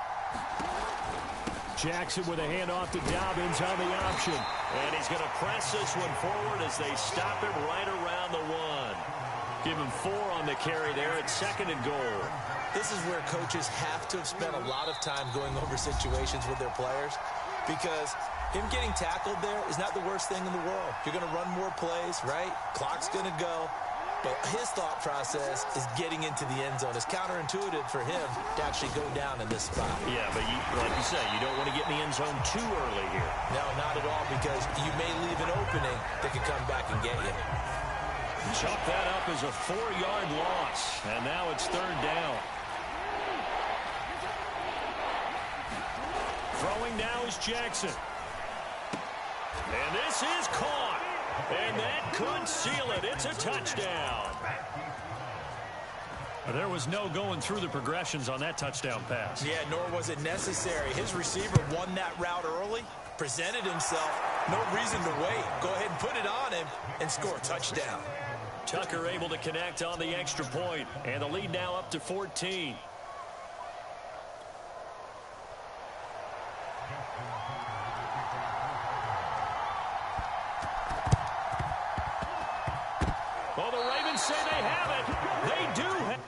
C: Jackson with a handoff to Dobbins on the option.
A: And he's going to press this one forward as they stop him right around the 1. Give him 4 on the carry there at 2nd and goal.
B: This is where coaches have to have spent a lot of time going over situations with their players, because him getting tackled there is not the worst thing in the world. You're going to run more plays, right? Clock's going to go. But his thought process is getting into the end zone. It's counterintuitive for him to actually go down in this spot.
A: Yeah, but like you say, you don't want to get in the end zone too early here.
B: No, not at all, because you may leave an opening that could come back and get you.
A: Chalk that up as a 4-yard loss, and now it's 3rd down. Throwing now is Jackson. And this is caught. And that could seal it. It's a touchdown. There was no going through the progressions on that touchdown pass.
B: Yeah, nor was it necessary. His receiver won that route early, presented himself. No reason to wait. Go ahead and put it on him and score a touchdown.
A: Tucker able to connect on the extra point, and the lead now up to 14. Well, the Ravens say they have it. They do have it.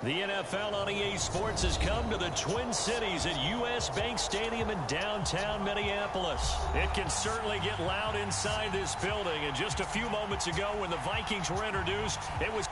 C: The NFL on EA Sports has come to the Twin Cities at U.S. Bank Stadium in downtown Minneapolis. It can certainly get loud inside this building. And just a few moments ago when the Vikings were introduced, it was...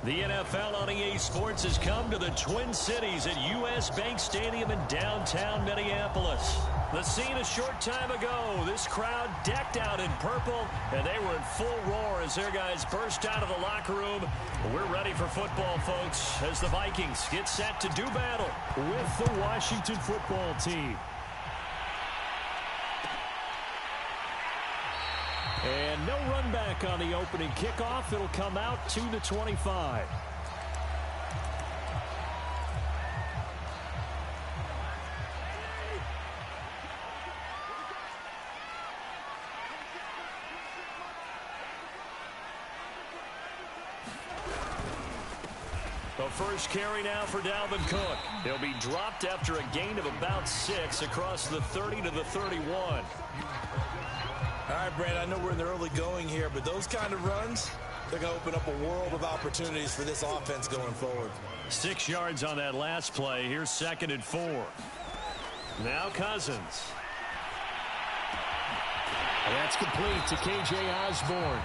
C: The NFL on EA Sports has come to the Twin Cities at U.S. Bank Stadium in downtown Minneapolis. The scene a short time ago, this crowd decked out in purple, and they were in full roar as their guys burst out of the locker room. We're ready for football, folks, as the Vikings get set to do battle with the Washington football team. And no run back on the opening kickoff. It'll come out to the 25. The first carry now for Dalvin Cook. He'll be dropped after a gain of about 6 across the 30 to the 31.
B: All right, Brad, I know we're in the early going here, but those kind of runs, they're going to open up a world of opportunities for this offense going forward.
C: 6 yards on that last play. Here's 2nd and 4. Now Cousins. That's complete to K.J. Osborne.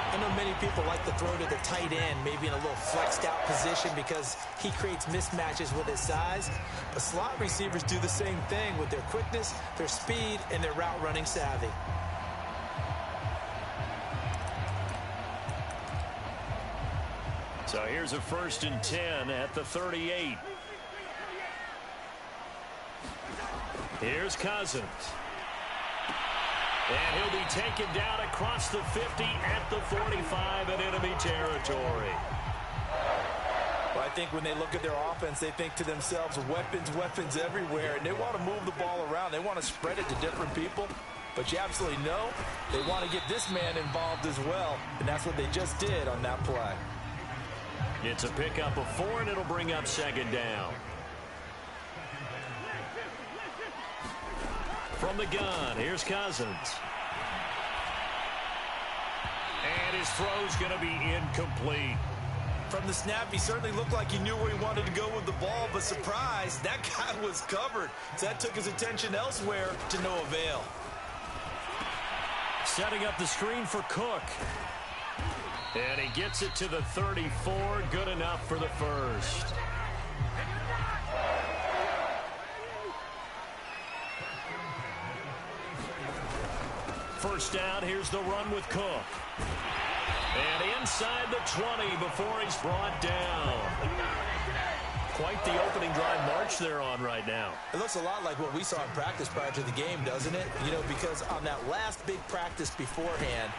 G: I know many people like to throw to the tight end, maybe in a little flexed out position because he creates mismatches with his size. But slot receivers do the same thing with their quickness, their speed, and their route running savvy.
C: So here's a 1st and 10 at the 38. Here's Cousins. And he'll be taken down across the 50 at the 45 in enemy territory.
B: Well, I think when they look at their offense, they think to themselves, weapons everywhere, and they want to move the ball around. They want to spread it to different people, but you absolutely know they want to get this man involved as well, and that's what they just did on that play.
C: It's a pickup of 4, and it'll bring up 2nd down. From the gun, here's Cousins. And his throw's going to be incomplete.
B: From the snap, he certainly looked like he knew where he wanted to go with the ball, but surprise, that guy was covered. So that took his attention elsewhere to no avail.
C: Setting up the screen for Cook. And he gets it to the 34. Good enough for the first. First down, here's the run with Cook. And inside the 20 before he's brought down. Quite the opening drive march they're on right now.
G: It looks a lot like what we saw in practice prior to the game, doesn't it? You know, because on that last big practice beforehand,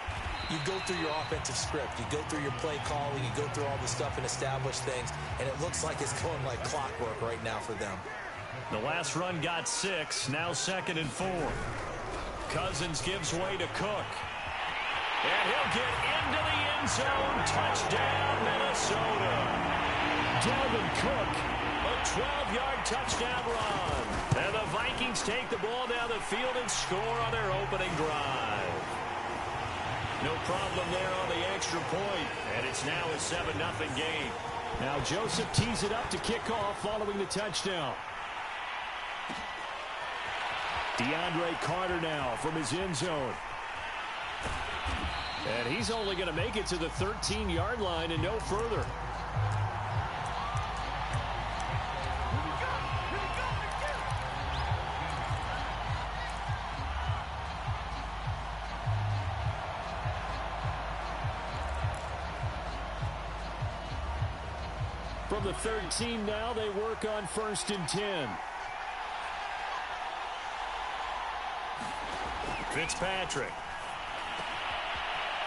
G: you go through your offensive script. You go through your play calling. You go through all the stuff and establish things. And it looks like it's going like clockwork right now for them.
C: The last run got 6. Now 2nd and 4. Cousins gives way to Cook. And he'll get into the end zone. Touchdown, Minnesota. Dalvin Cook, a 12-yard touchdown run. And the Vikings take the ball down the field and score on their opening drive. No problem there on the extra point, and it's now a 7-0 game. Now Joseph tees it up to kick off following the touchdown. DeAndre Carter now from his end zone. And he's only going to make it to the 13-yard line and no further. From the 13 now, they work on 1st and 10. Fitzpatrick.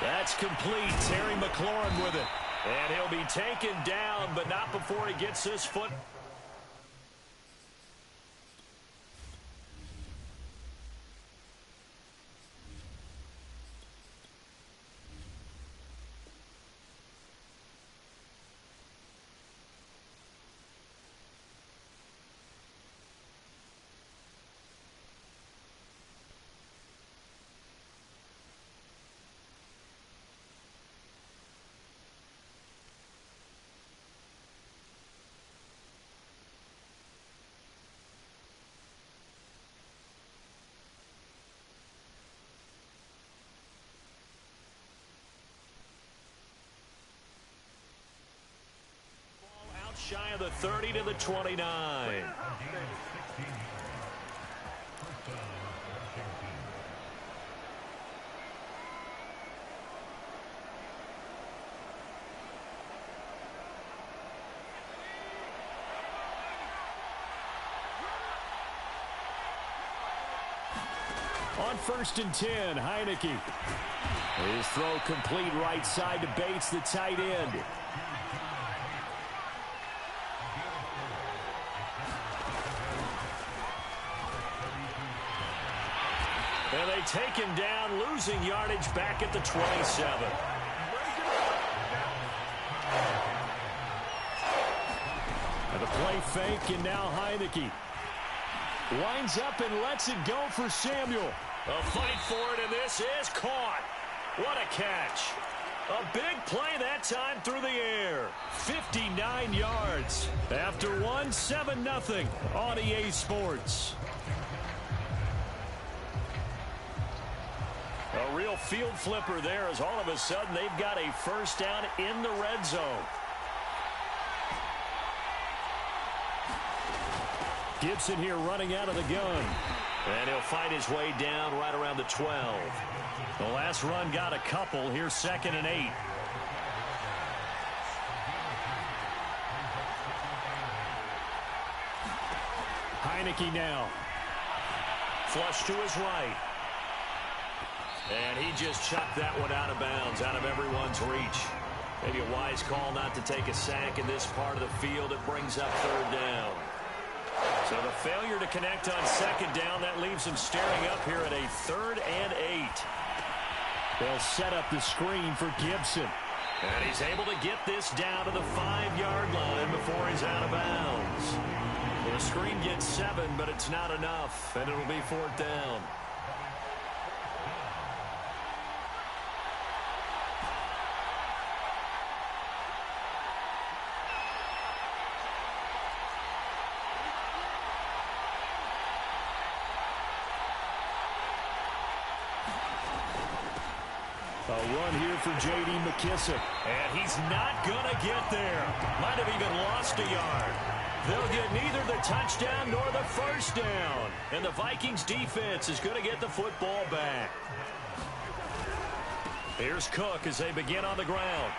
C: That's complete. Terry McLaurin with it. And he'll be taken down, but not before he gets his foot. Shy of the 30 to the 29. On 1st and 10, Heineke. His throw complete right side to Bates, the tight end. And they take him down, losing yardage back at the 27. And the play fake, and now Heineke winds up and lets it go for Samuel. A fight for it, and this is caught. What a catch. A big play that time through the air. 59 yards. After one, 7-0 on EA Sports. A real field flipper there as all of a sudden they've got a first down in the red zone. Gibson here running out of the gun. And he'll find his way down right around the 12. The last run got a couple. Here's 2nd and 8. Heineke now. Flush to his right. And he just chucked that one out of bounds, out of everyone's reach. Maybe a wise call not to take a sack in this part of the field. It brings up 3rd down. So the failure to connect on 2nd down, that leaves him staring up here at a 3rd and 8. They'll set up the screen for Gibson. And he's able to get this down to the 5-yard line before he's out of bounds. Well, the screen gets 7, but it's not enough, and it'll be 4th down. A run here for J.D. McKissick.
A: And he's not going to get there. Might have even lost a yard. They'll get neither the touchdown nor the first down. And the Vikings defense is going to get the football back. Here's Cook as they begin on the ground.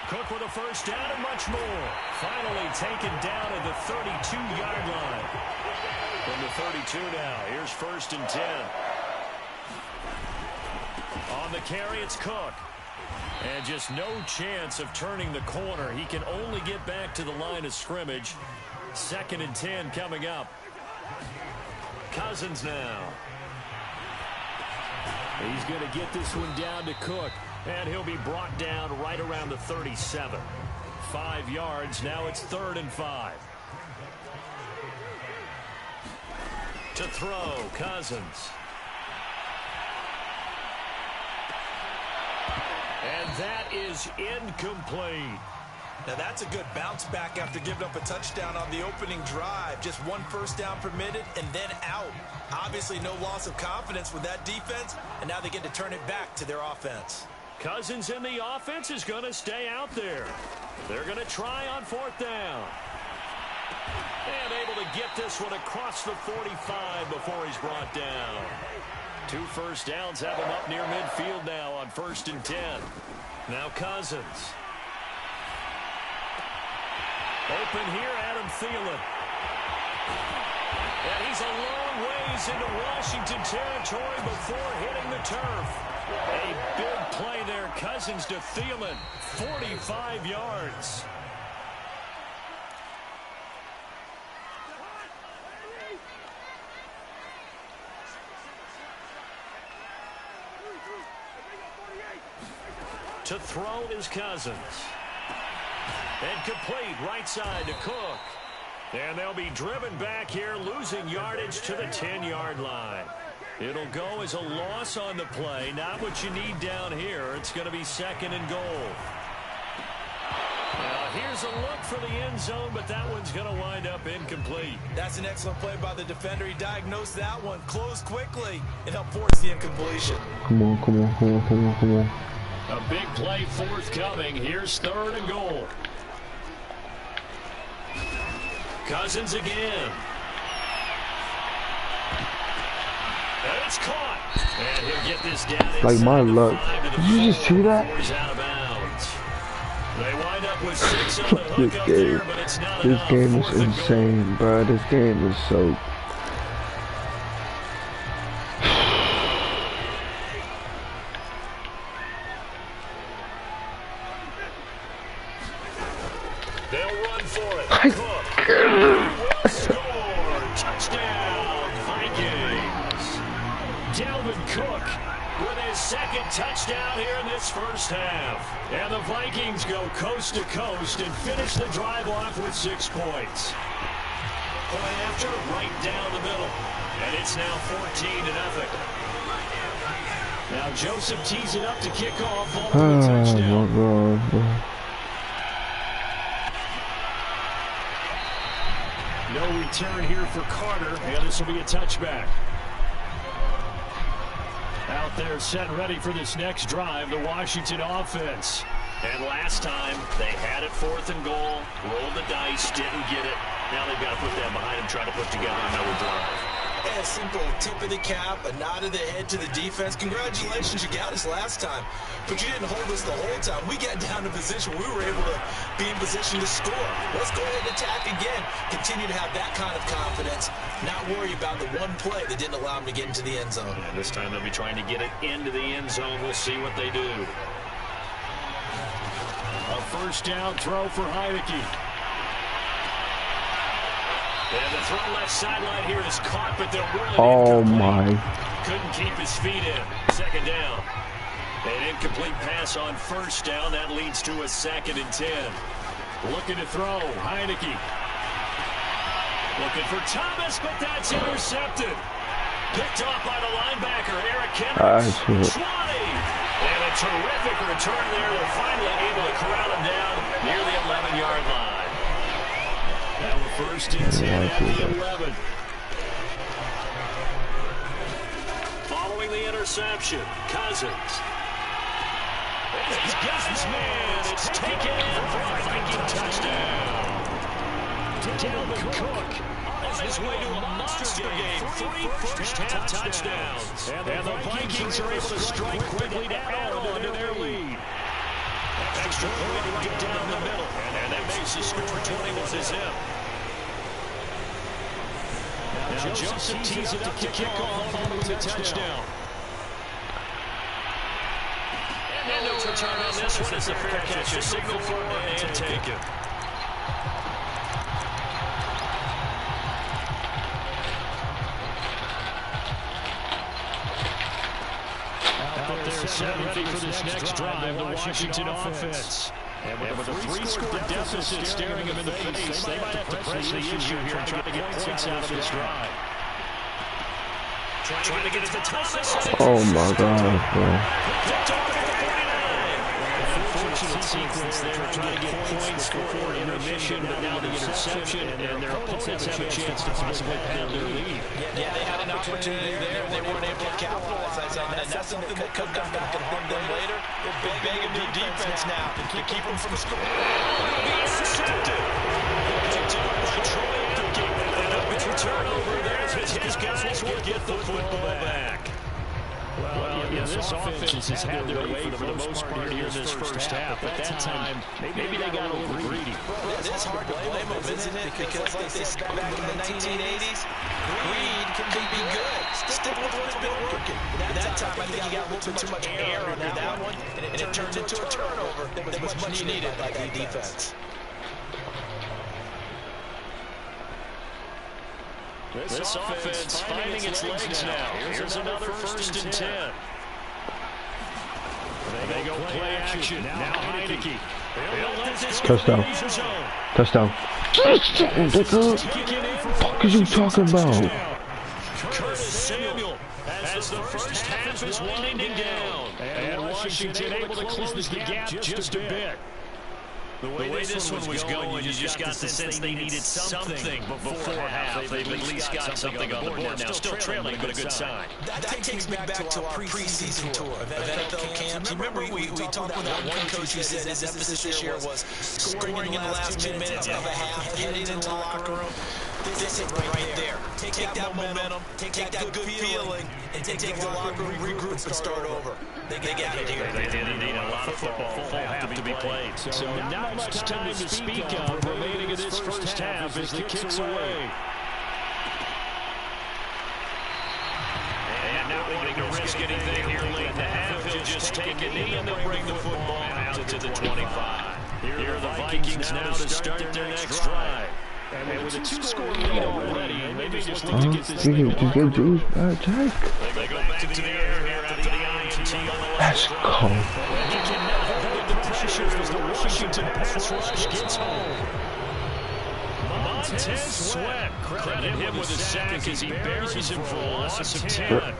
A: Cook with a first down and much more. Finally taken down at the 32-yard line. From the 32 now, here's 1st and 10. On the carry, it's Cook. And just no chance of turning the corner. He can only get back to the line of scrimmage. 2nd and 10 coming up. Cousins now.
C: He's going to get this one down to Cook.
A: And he'll be brought down right around the 37. 5 yards. Now it's 3rd and 5. To throw, Cousins. And that is incomplete.
G: Now that's a good bounce back after giving up a touchdown on the opening drive. Just 1 first down permitted and then out. Obviously no loss of confidence with that defense, and now they get to turn it back to their offense.
A: Cousins in the offense is going to stay out there. They're going to try on 4th down. And able to get this one across the 45 before he's brought down. 2 first downs have him up near midfield now on 1st and 10. Now Cousins. Open here, Adam Thielen. And he's a long ways into Washington territory before hitting the turf. A big play there, Cousins to Thielen. 45 yards. To throw is Cousins. And complete right side to Cook. And they'll be driven back here, losing yardage to the 10-yard line. It'll go as a loss on the play. Not what you need down here. It's going to be 2nd and goal. Now here's a look for the end zone, but that one's going to wind up incomplete.
G: That's an excellent play by the defender. He diagnosed that one, closed quickly, and helped force the incompletion.
D: Come on.
A: A big play forthcoming. Here's 3rd and goal. Cousins again. And it's caught. And he'll get this down.
D: Like my luck. Did you just see that?
A: Out of bounds. They wind up with 6 on the hook up there, but it's not
D: This
A: enough.
D: game is
A: 4th and
D: insane,
A: goal.
D: bro. This game is so...
A: They'll run for it. Cook will score. Touchdown, Vikings. Dalvin Cook with his 2nd touchdown here in this first half. And the Vikings go coast to coast and finish the drive off with 6 points. Point after, right down the middle. And it's now 14-0. Now Joseph tees it up to kick off. Ball to the touchdown.
D: Oh my God.
A: No return here for Carter, and this will be a touchback. Out there set and ready for this next drive, the Washington offense. And last time, they had it 4th and goal, rolled the dice, didn't get it. Now they've got to put that behind them, try to put together another drive.
G: A simple tip of the cap, a nod of the head to the defense. Congratulations, you got us last time. But you didn't hold us the whole time. We got down to position. We were able to be in position to score. Let's go ahead and attack again. Continue to have that kind of confidence. Not worry about the one play that didn't allow them to get into the end zone.
A: And this time they'll be trying to get it into the end zone. We'll see what they do. A first down throw for Heineke. And the throw left sideline here is caught, but they'll run it incomplete. Couldn't keep his feet in. 2nd down. An incomplete pass on 1st down. That leads to a 2nd and 10. Looking to throw. Heineke. Looking for Thomas, but that's intercepted. Picked off by the linebacker, Eric Kendricks. 20. And a terrific return there. They're finally able to corral him down near the 11-yard line. Now we're 1st and 10 at the 11. Following the interception, Cousins.
C: He's got his man. It's taken for a Viking touchdown. Dalvin Cook on his way to a monster game. 3 first-half touchdowns. And the Vikings are able to strike quickly to add on to their lead. Extra point right down the middle. And that makes the score 21 to zip. Now Joseph tees it up to kick off with a touchdown. And no return on this one. It's a fair catch. A signal for it and take it. Out there, set ready for this next drive, the Washington offense. And with a 3-score deficit staring them in the face, they might have to press the issue here and try to get points out of this drive. Trying to get it to Thomas.
D: Oh my God, bro.
C: Unfortunate sequence there, trying to get points before intermission, but now the interception, and their opponents have a chance to possibly pad their lead.
B: Yeah, they had an opportunity there. They weren't able to capitalize on that. That's something that could come back and haunt them later. They're begging their defense now to keep them from scoring.
C: Intercepted. Picked up by Troy Apke. It's a turnover. There's his guys will get the football back. Well, yeah, this offense has had their way for the most part here in this first half. At that time, maybe they got a little greedy.
B: It is hard to blame them, isn't it? Because like they said back in the 1980s, greed can be good. Stick with what's been working. That time, I think he got a little too much air under that one, and it turned into a turnover that was much needed by the defense.
C: This offense finding its legs now. Here's another 1st and 10. They go play action. Now Heineke.
D: Touchdown. Touchdown. What the fuck is you talking about?
C: Curtis Samuel as the first half is winding down. And Washington able to close the gap just a bit. The way this one was going, you just got the sense they needed something before half. They've at least got something on the board now. Still trailing, but a good sign.
B: That takes me back to our preseason tour of NFL camps. Remember, we talked with that one coach who said his emphasis this year was scoring in the last 2 minutes of a half, heading into the locker room. This is right there. Take that momentum, take that good feeling, and take the locker room, regroup, and start over. They got it here.
C: They need a lot of football full half to be played. So not much time to speak of remaining in this first half as the kicks away. And not wanting to risk anything here late in the half, he'll just take a knee and they'll bring the football out to the 25. Here are the Vikings now to start their next drive. And with a 2-score lead already, maybe just look to get this thing
D: to give Juice back, Jack.
C: They go back to the air here after the INT on the
D: That's cold.
C: He can now hold the pressure as the Washington pass rush gets home. Montez Sweat, credit him with a sack as he buries him for a loss of 10.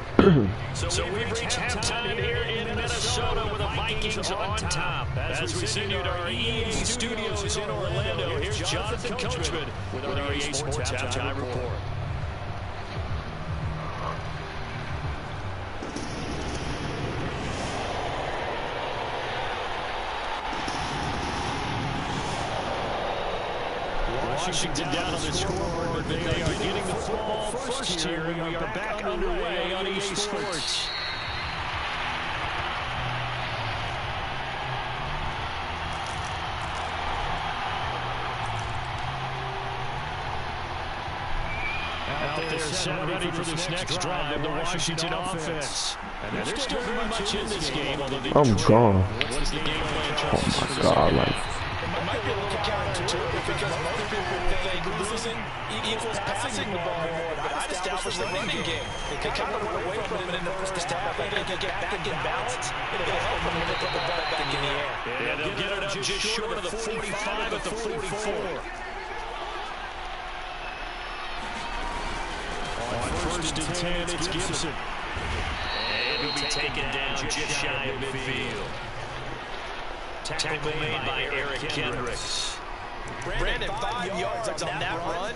C: So we've reached halftime here in Minnesota with the Vikings on top. As we send you to our EA studios in Orlando, here's Jonathan Coachman with our EA Sports Halftime Report. Washington down on the scoreboard, but they are getting the football first here, and we are back underway on EA Sports. Out there, set ready for this next drive, the Washington offense. And they're still very much in this game, although
D: I'm gone.
C: What's the game plan?
D: Oh my God, like.
B: It might be a little counterintuitive because most people think losing equals passing the ball more, but I'd establish the running game. They kind of went away from it in the first half. I think they get back in balance. It'll help them when they put the ball back in the air.
C: Yeah, they'll get it up just short of the 45 at the 44. On 1st and 10, it's Gibson. And he'll be taken down just shy of midfield. Tackle made by Eric Kendricks.
B: Brandon, 5 yards on that run.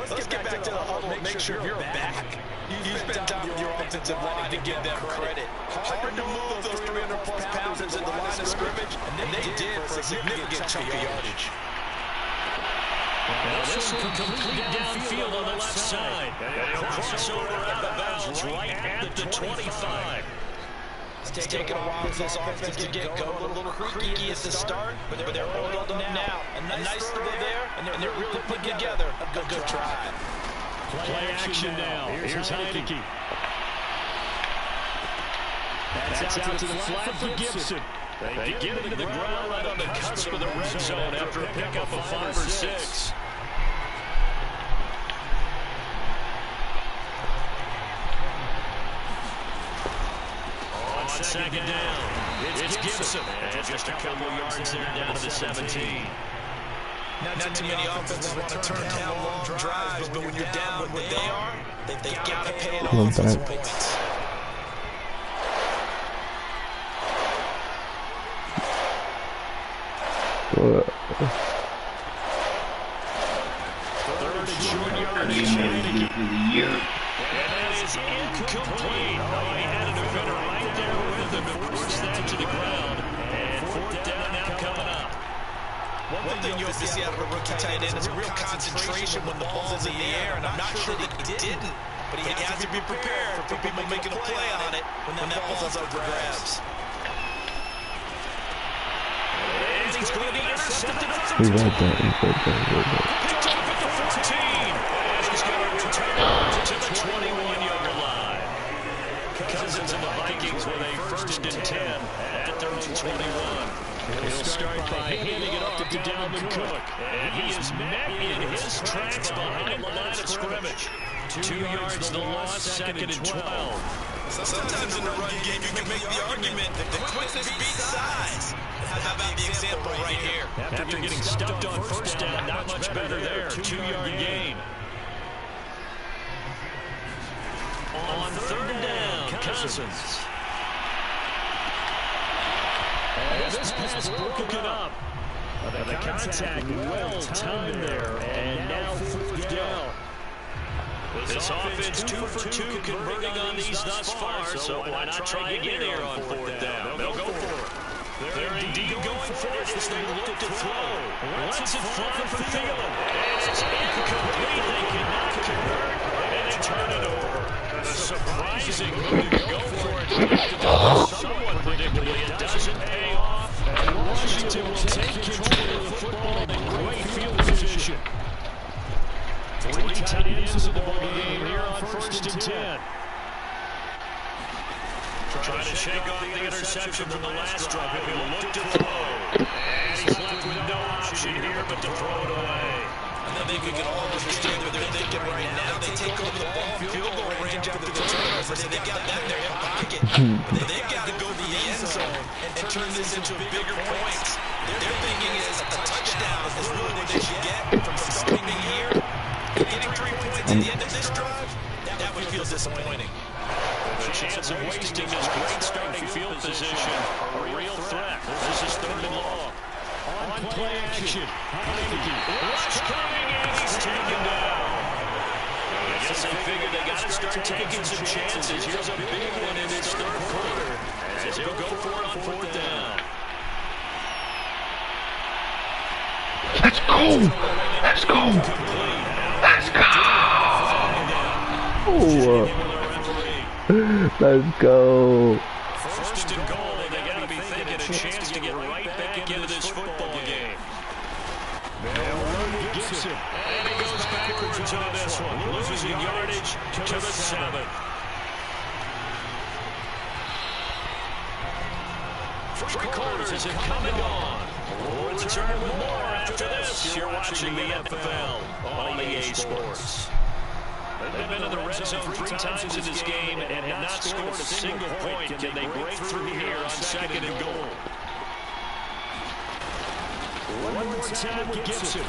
B: Let's get back to the huddle and make sure you're back. You spent time with your offensive line to give them credit. Hard to move those 300-plus pounders at the line of scrimmage, and they did for a significant chunk of yardage.
C: Now this will complete downfield on the left side. And he'll cross over out of bounds right at the 25.
B: It's taken a while for this offense to get going. A little creaky at the start, but they're all up now. A nice throw there, and they're really putting together a good try.
C: Play action now. Here's Heineke. That's out to the flat for Gibson. They get it to the ground right on the cusp of the red zone after a pickup of 5 or 6. On second down, it's Gibson. And just a couple yards there down to the 17.
B: Not too many offenses want to turn down long drives, but when you're down with what they are, they got to pay it off with some points.
C: Third and short yardage for the year. And that is incomplete. Oh, he had a defender right there with him to force that to the ground. And fourth down now coming up.
B: One thing you'll see out of a rookie tight end is a real concentration when the ball's in the air, and I'm not sure that he didn't, but he has to be prepared for people making a play on it when that ball's up for grabs.
C: And he's going to be intercepted.
D: He read that.
C: Picked up at the 14. And he's going to return to the 21-yard line. Cousins and the Vikings with a 1st and 10 at their own 21. He'll start by handing it off to Dalvin Cook. And he is met in his tracks behind the line of scrimmage. 2 yards the loss, 2nd and 12.
B: Sometimes in the run game, you can make the argument that the quickness beats size. How about the example right here?
C: After getting stumped on 1st down, not much better there. 2-yard gain. On 3rd down, Cousins. And this pass broken up. The contact well timed there. And now 4th down. This offense 2 for 2 converting on these thus far, so why not try again here on 4th down? They'll go for it. They're indeed going for it as they look to throw. Lets it fly for Thielen. It's incomplete. They cannot convert, and they turn it over. A surprising move to go for it. Somewhat predictably, it doesn't pay off. And Washington will take control of the football in great field position. 3 tight ends of the ball game here on 1st and 10. Trying to shake off the interception from the last drive. He'll look to throw. And he's left with no option here but to throw it away.
B: And then they could get all understand what they're thinking right now. They take over the ball, field goal range after the turnover. They got that in their hip pocket. But they've got to go to the end zone and turn this into bigger points. Their thinking is a touchdown is really what they should get from starting here. Getting 3 points at the end of this drive, that would feel disappointing.
C: The chance of wasting this great starting field position, a real threat. This is 3rd and long. On play action, Heineke. Rush coming, and he's taken down. I guess they figured they got to start taking some chances. Here's a big one in his 3rd quarter as he'll go for it on 4th down.
D: Let's go! Let's go! Let's go! Let's go!
C: 1st and goal, and they got to be thinking a chance to get right back into this football game. They'll run with Gibson, and he goes backwards on this one, losing yardage to the 7. 3 quarters have come and gone. We'll return with more after this. You're watching the NFL on EA Sports. They've been in the red zone 3 times in this game and have not scored a single point. Can they break through here on 2nd and goal? One more time with Gibson.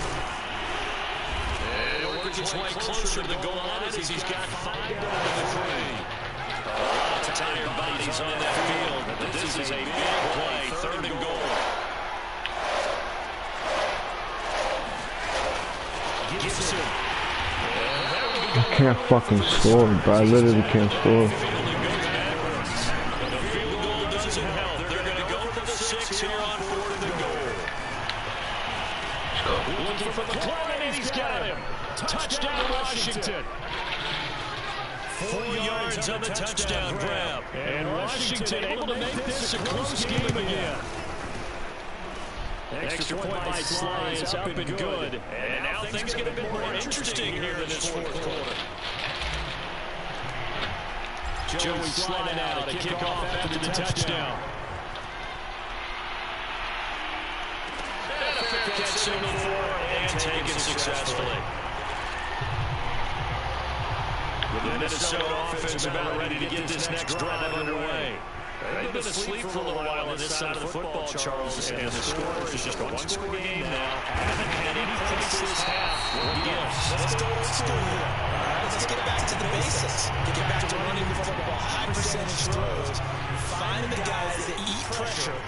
C: And he'll work his way closer to the goal line as he's got 5 down to the 3. A lot of tired bodies on that field, but this is a big play, 3rd and goal. Gibson.
D: I can't fucking score, bro. I literally can't score.
C: Washington.
A: 4 yards on the touchdown grab.
C: And Washington able to make this a close game again. Extra point by Sly is up and good.
A: And now things get a bit more interesting here in this fourth quarter.
C: Joey sliding out. A kickoff after the touchdown.
A: And a fair catch in the 4 and taken successfully. The Minnesota offense about ready to get this next drive underway. They've been asleep for a little while on this side of the football, Charles, and the score is just a one-score game now. Haven't had any points this half.
G: Let's go old school here. Let's get back to the basics. Get back to running the football, high percentage throws. Find the guys that eat pressure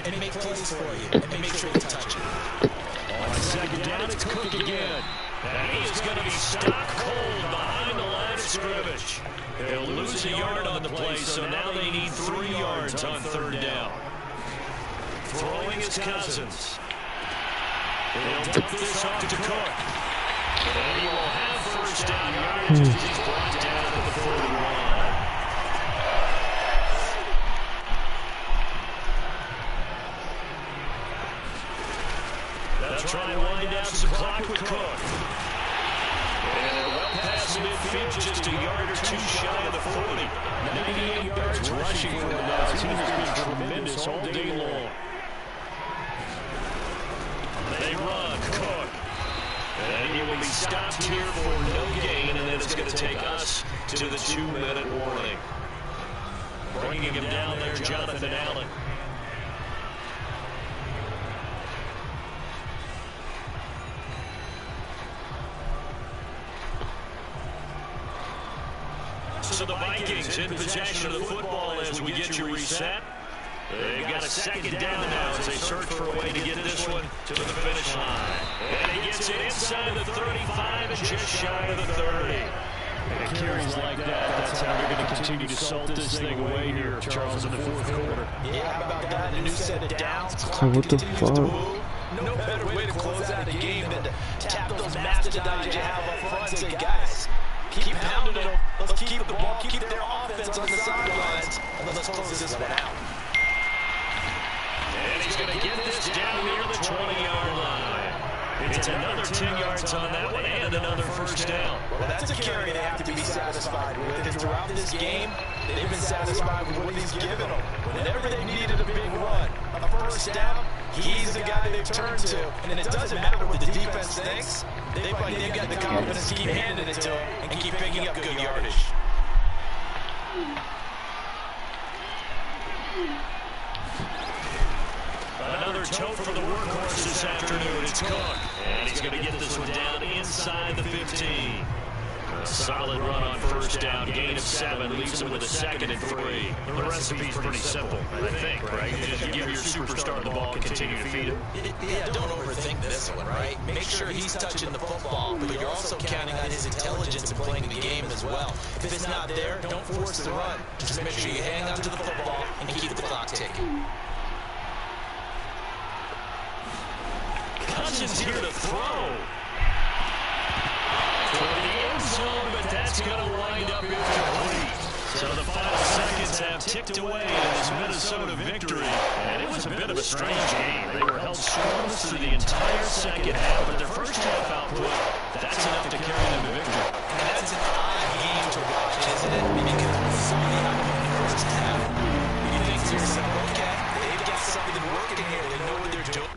G: and make plays for you and make sure you touch it.
C: On second down, it's Cook again.
A: And he is going to be stopped cold behind the line of scrimmage. They'll lose a yard on the play, so now they need 3 yards on third down. Throwing his Cousins. They'll dump this off to Cook. And he will have first down yardage as he's brought down at the 41. They'll try to wind down some clock with Cook. And well past midfield, just a yard or 2 shy of the 40.
C: 98 yards rushing for him now. He has been tremendous all day long.
A: They run, Cook. And he will be stopped here for no gain, and then it's going to take us to the 2-minute warning. Bringing him down there, Jonathan Allen. So the Vikings in possession of the football as we get you reset. They've got a second down now as they search for a way to get this one to the finish line. And he gets it inside the 35 and just shy of the 30.
C: And carries like that, that's how they're going to continue to salt this thing away here, Charles, in the fourth quarter.
G: Yeah, how about that? A new set of downs.
D: What the fuck?
G: No better way to close out a game than to tap those mastodons you have up front and say, guys, keep pounding them. Let's keep the ball, keep their offense on the sidelines, and let's close this one out.
A: And he's going to get this down near the 20-yard line. It's another 10 yards on that one and another first down.
G: Well, that's a carry they have to be satisfied with. And throughout this game, they've been satisfied with what he's given them. Whenever they needed a big run, a first down, he's the guy they've turned to. And it doesn't matter what the defense thinks. They've got the confidence to keep handing it to him and keep picking up good yardage.
A: Another tote for the workhorse this afternoon. It's Cook. And he's going to get this one down inside the 15. A solid run on first down. Gain of 7 leaves him with a 2nd and 3. The recipe's pretty simple, I think, right? You just give your superstar the ball and continue to feed him.
G: Yeah, don't overthink this one, right? Make sure he's touching the football, but you're also counting on his intelligence in playing the game as well. If it's not there, don't force the run. Just make sure you hang on to the football and keep the clock ticking.
A: Cousins here to throw. Toward the end zone, but that's going to wind up incomplete. So the final seconds have ticked away in this Minnesota victory. And it was a bit of a strange game. They were held scoreless through the entire second half, but their first half output, that's enough to carry them to victory.
G: And that's an odd game to watch, isn't it? Because we saw the outcome in the first half. You think to yourself, okay, they've got something working here. They know what they're doing.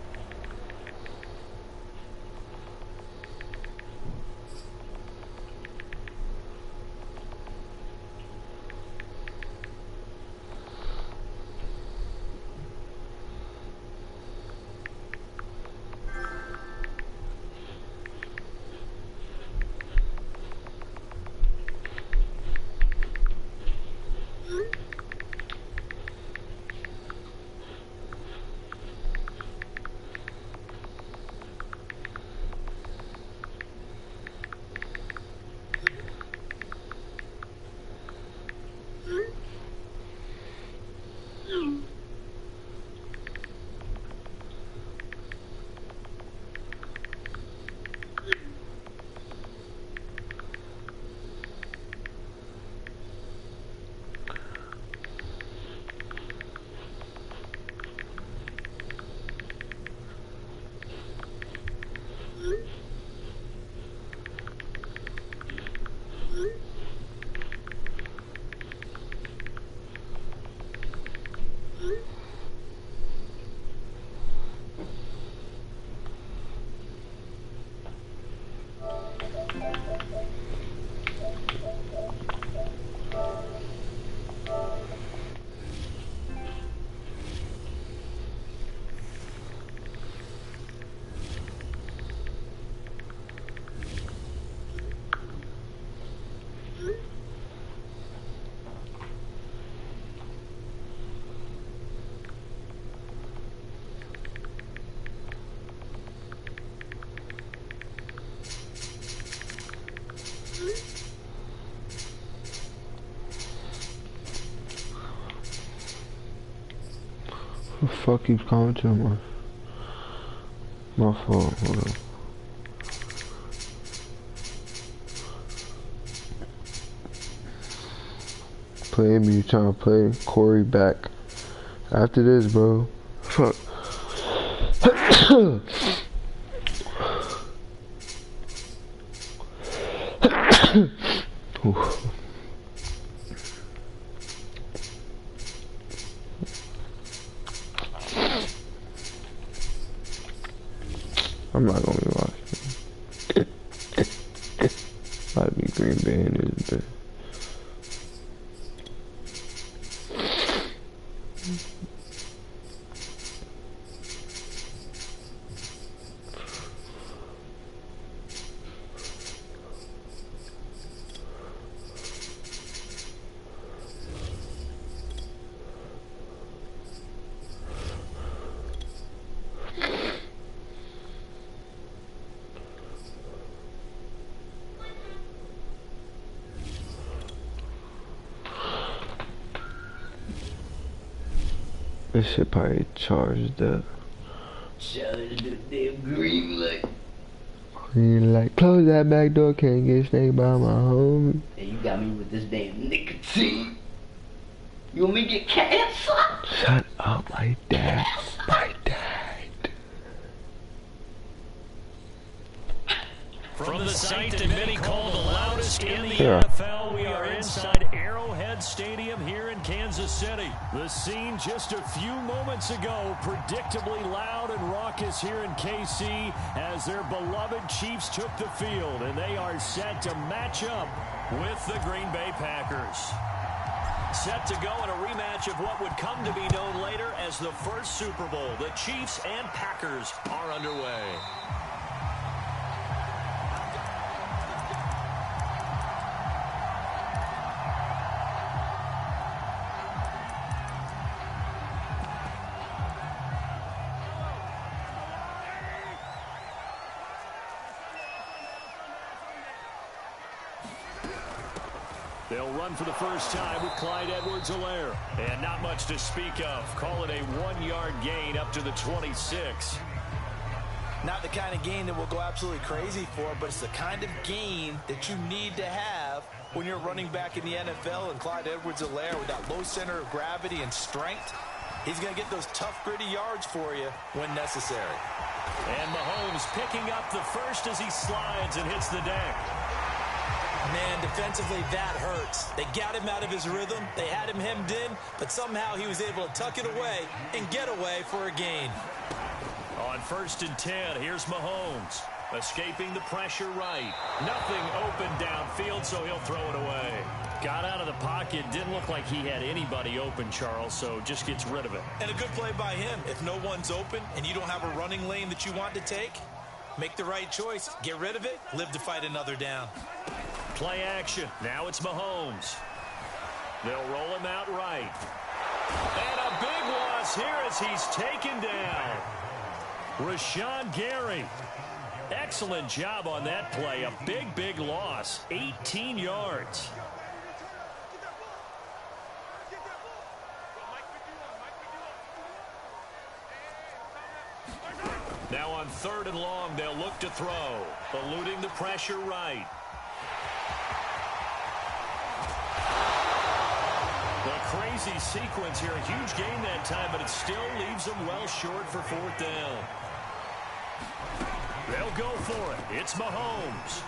D: Who the fuck keeps calling to him? My fault. Hold on. Play me, you trying to play Corey back after this, bro. Fuck. I'm not gonna be watching. Might be Green Bay in this, but. This shit probably charged up.
E: Shout out to the damn green light.
D: Green light. Close that back door, can't get snaked by my homie.
E: Hey, you got me with this damn nicotine. You want me to get cancer?
D: Shut up, my dad. My dad.
A: From the site that many call the loudest in the NFL, we are inside Arrowhead Stadium here in Kansas City. The scene just a few moments ago, predictably loud and raucous here in KC as their beloved Chiefs took the field, and they are set to match up with the Green Bay Packers. Set to go in a rematch of what would come to be known later as the first Super Bowl. The Chiefs and Packers are underway. They'll run for the first time with Clyde Edwards-Helaire. And not much to speak of. Call it a 1-yard gain up to the 26.
G: Not the kind of gain that we'll go absolutely crazy for, but it's the kind of gain that you need to have when you're running back in the NFL. And Clyde Edwards-Helaire, with that low center of gravity and strength, he's going to get those tough, gritty yards for you when necessary.
A: And Mahomes picking up the first as he slides and hits the deck.
G: Man, defensively, that hurts. They got him out of his rhythm. They had him hemmed in, but somehow he was able to tuck it away and get away for a gain.
A: On 1st and 10, here's Mahomes. Escaping the pressure right. Nothing open downfield, so he'll throw it away. Got out of the pocket. Didn't look like he had anybody open, Charles, so just gets rid of it.
G: And a good play by him. If no one's open and you don't have a running lane that you want to take, make the right choice. Get rid of it. Live to fight another down.
A: Play action. Now it's Mahomes. They'll roll him out right. And a big loss here as he's taken down. Rashawn Gary. Excellent job on that play. A big, big loss. 18 yards. Now on 3rd and long, they'll look to throw. Eluding the pressure right. The crazy sequence here. A huge gain that time, but it still leaves them well short for 4th down. They'll go for it. It's Mahomes.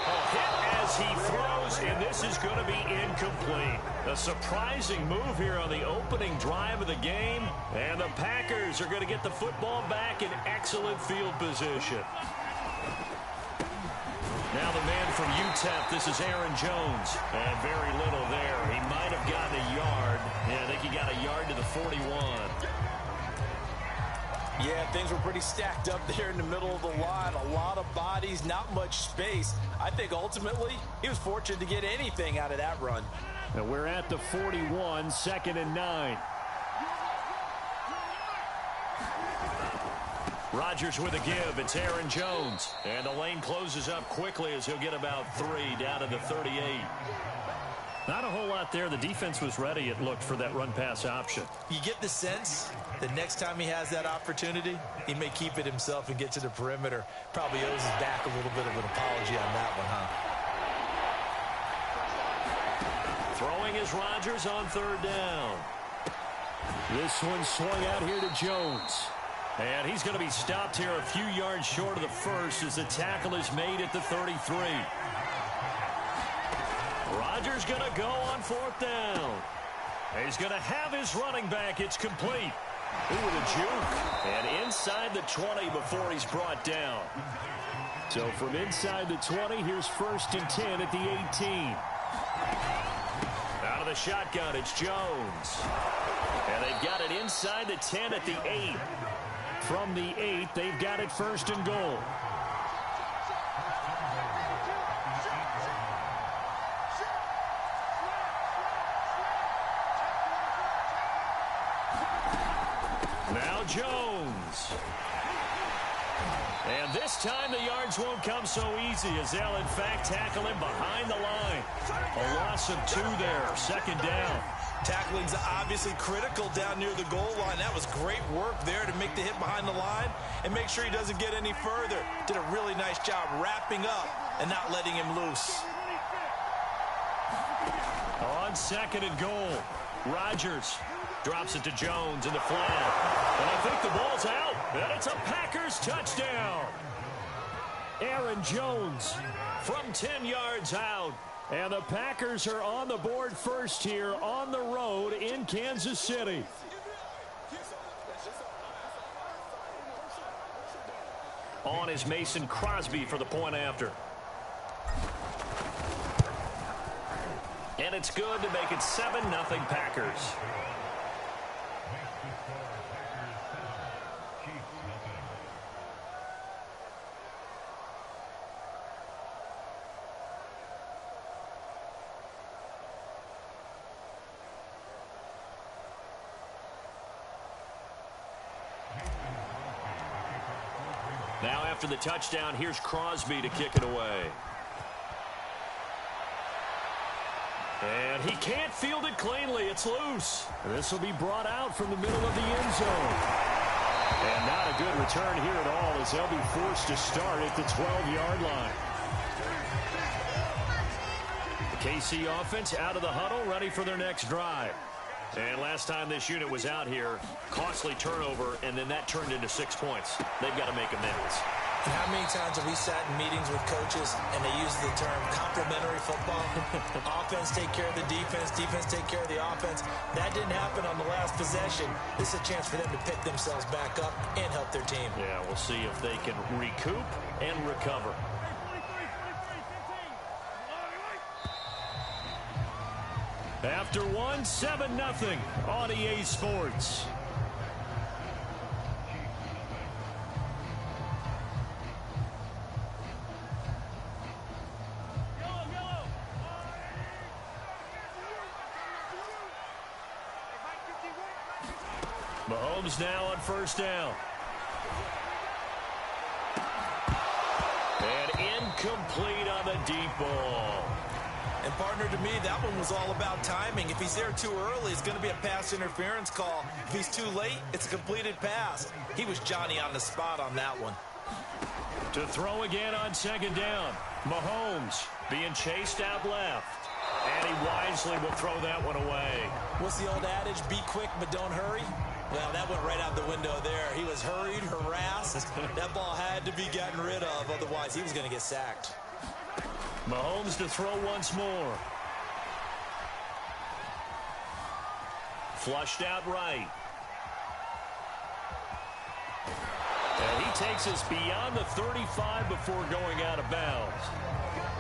A: A hit as he throws, and this is going to be incomplete. A surprising move here on the opening drive of the game, and the Packers are going to get the football back in excellent field position. Now the man from UTEP, this is Aaron Jones. And very little there. He might have gotten a yard. Yeah, I think he got a yard to the 41.
G: Yeah, things were pretty stacked up there in the middle of the line. A lot of bodies, not much space. I think ultimately he was fortunate to get anything out of that run.
A: And we're at the 41, 2nd and 9. Rodgers with a give. It's Aaron Jones. And the lane closes up quickly as he'll get about 3 down to the 38.
C: Not a whole lot there. The defense was ready, it looked, for that run-pass option.
G: You get the sense that next time he has that opportunity, he may keep it himself and get to the perimeter. Probably owes his back a little bit of an apology on that one, huh?
C: Throwing is Rodgers on third down. This one swung out here to Jones. And he's going to be stopped here a few yards short of the first as the tackle is made at the 33. Rodgers going to go on fourth down. He's going to have his running back. It's complete. Ooh, with a juke. And inside the 20 before he's brought down. So from inside the 20, here's 1st and 10 at the 18. Out of the shotgun, it's Jones. And they've got it inside the 10 at the 8. From the 8, they've got it 1st and goal. Now Jones. And this time the yards won't come so easy as they'll in fact tackle him behind the line. A loss of 2 there, 2nd down.
G: Tackling's obviously critical down near the goal line. That was great work there to make the hit behind the line and make sure he doesn't get any further. Did a really nice job wrapping up and not letting him loose.
C: On 2nd and goal, Rodgers drops it to Jones in the flat. And I think the ball's out. And it's a Packers touchdown. Aaron Jones from 10 yards out. And the Packers are on the board first here on the road in Kansas City. On is Mason Crosby for the point after. And it's good to make it 7-0 Packers. Now after the touchdown, here's Crosby to kick it away. And he can't field it cleanly. It's loose. This will be brought out from the middle of the end zone. And not a good return here at all as they'll be forced to start at the 12-yard line. The KC offense out of the huddle, ready for their next drive. And last time this unit was out here, costly turnover, and then that turned into 6 points. They've got to make amends.
G: And how many times have we sat in meetings with coaches and they use the term complementary football? Offense take care of the defense, defense take care of the offense. That didn't happen on the last possession. This is a chance for them to pick themselves back up and help their team.
C: Yeah, we'll see if they can recoup and recover. After one, 7-0 on EA Sports. Mahomes now on 1st down. And incomplete on the deep ball.
G: And partner, to me, that one was all about timing. If he's there too early, it's going to be a pass interference call. If he's too late, it's a completed pass. He was Johnny on the spot on that one.
C: To throw again on 2nd down. Mahomes being chased out left. And he wisely will throw that one away.
G: What's the old adage? Be quick, but don't hurry. Well, that went right out the window there. He was hurried, harassed. That ball had to be gotten rid of. Otherwise, he was going to get sacked.
C: Mahomes to throw once more. Flushed out right. And he takes us beyond the 35 before going out of bounds.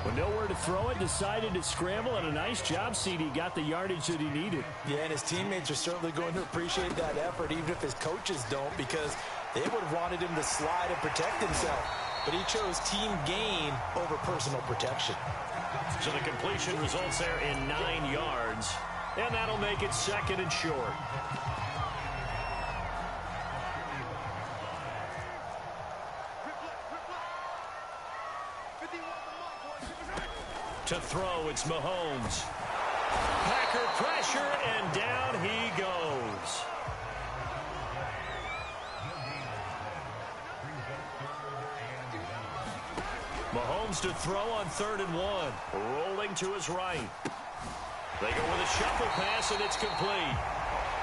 C: With nowhere to throw it, decided to scramble, and a nice job, CD. Got the yardage that he needed.
G: Yeah, and his teammates are certainly going to appreciate that effort, even if his coaches don't, because they would have wanted him to slide and protect himself. But he chose team gain over personal protection.
C: So the completion results there in 9 yards, and that'll make it 2nd and short. To throw, it's Mahomes. Packer pressure, and down he goes. Mahomes to throw on 3rd and 1. Rolling to his right. They go with a shuffle pass, and it's complete.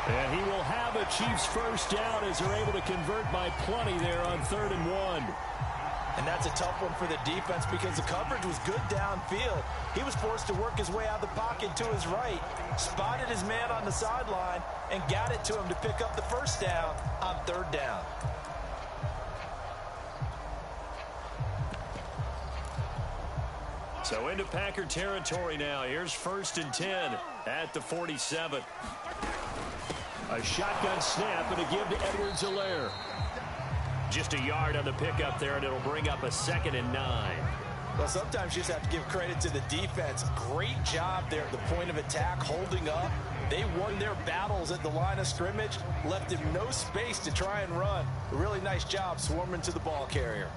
C: And he will have a Chiefs first down as they're able to convert by plenty there on 3rd and 1.
G: And that's a tough one for the defense because the coverage was good downfield. He was forced to work his way out of the pocket to his right, spotted his man on the sideline, and got it to him to pick up the first down on 3rd down.
C: So into Packer territory now. Here's 1st and 10 at the 47. A shotgun snap and a give to Edwards-Helaire. Just a yard on the pickup there, and it'll bring up a 2nd and 9.
G: Well, sometimes you just have to give credit to the defense. Great job there at the point of attack, holding up. They won their battles at the line of scrimmage, left him no space to try and run. A really nice job swarming to the ball carrier.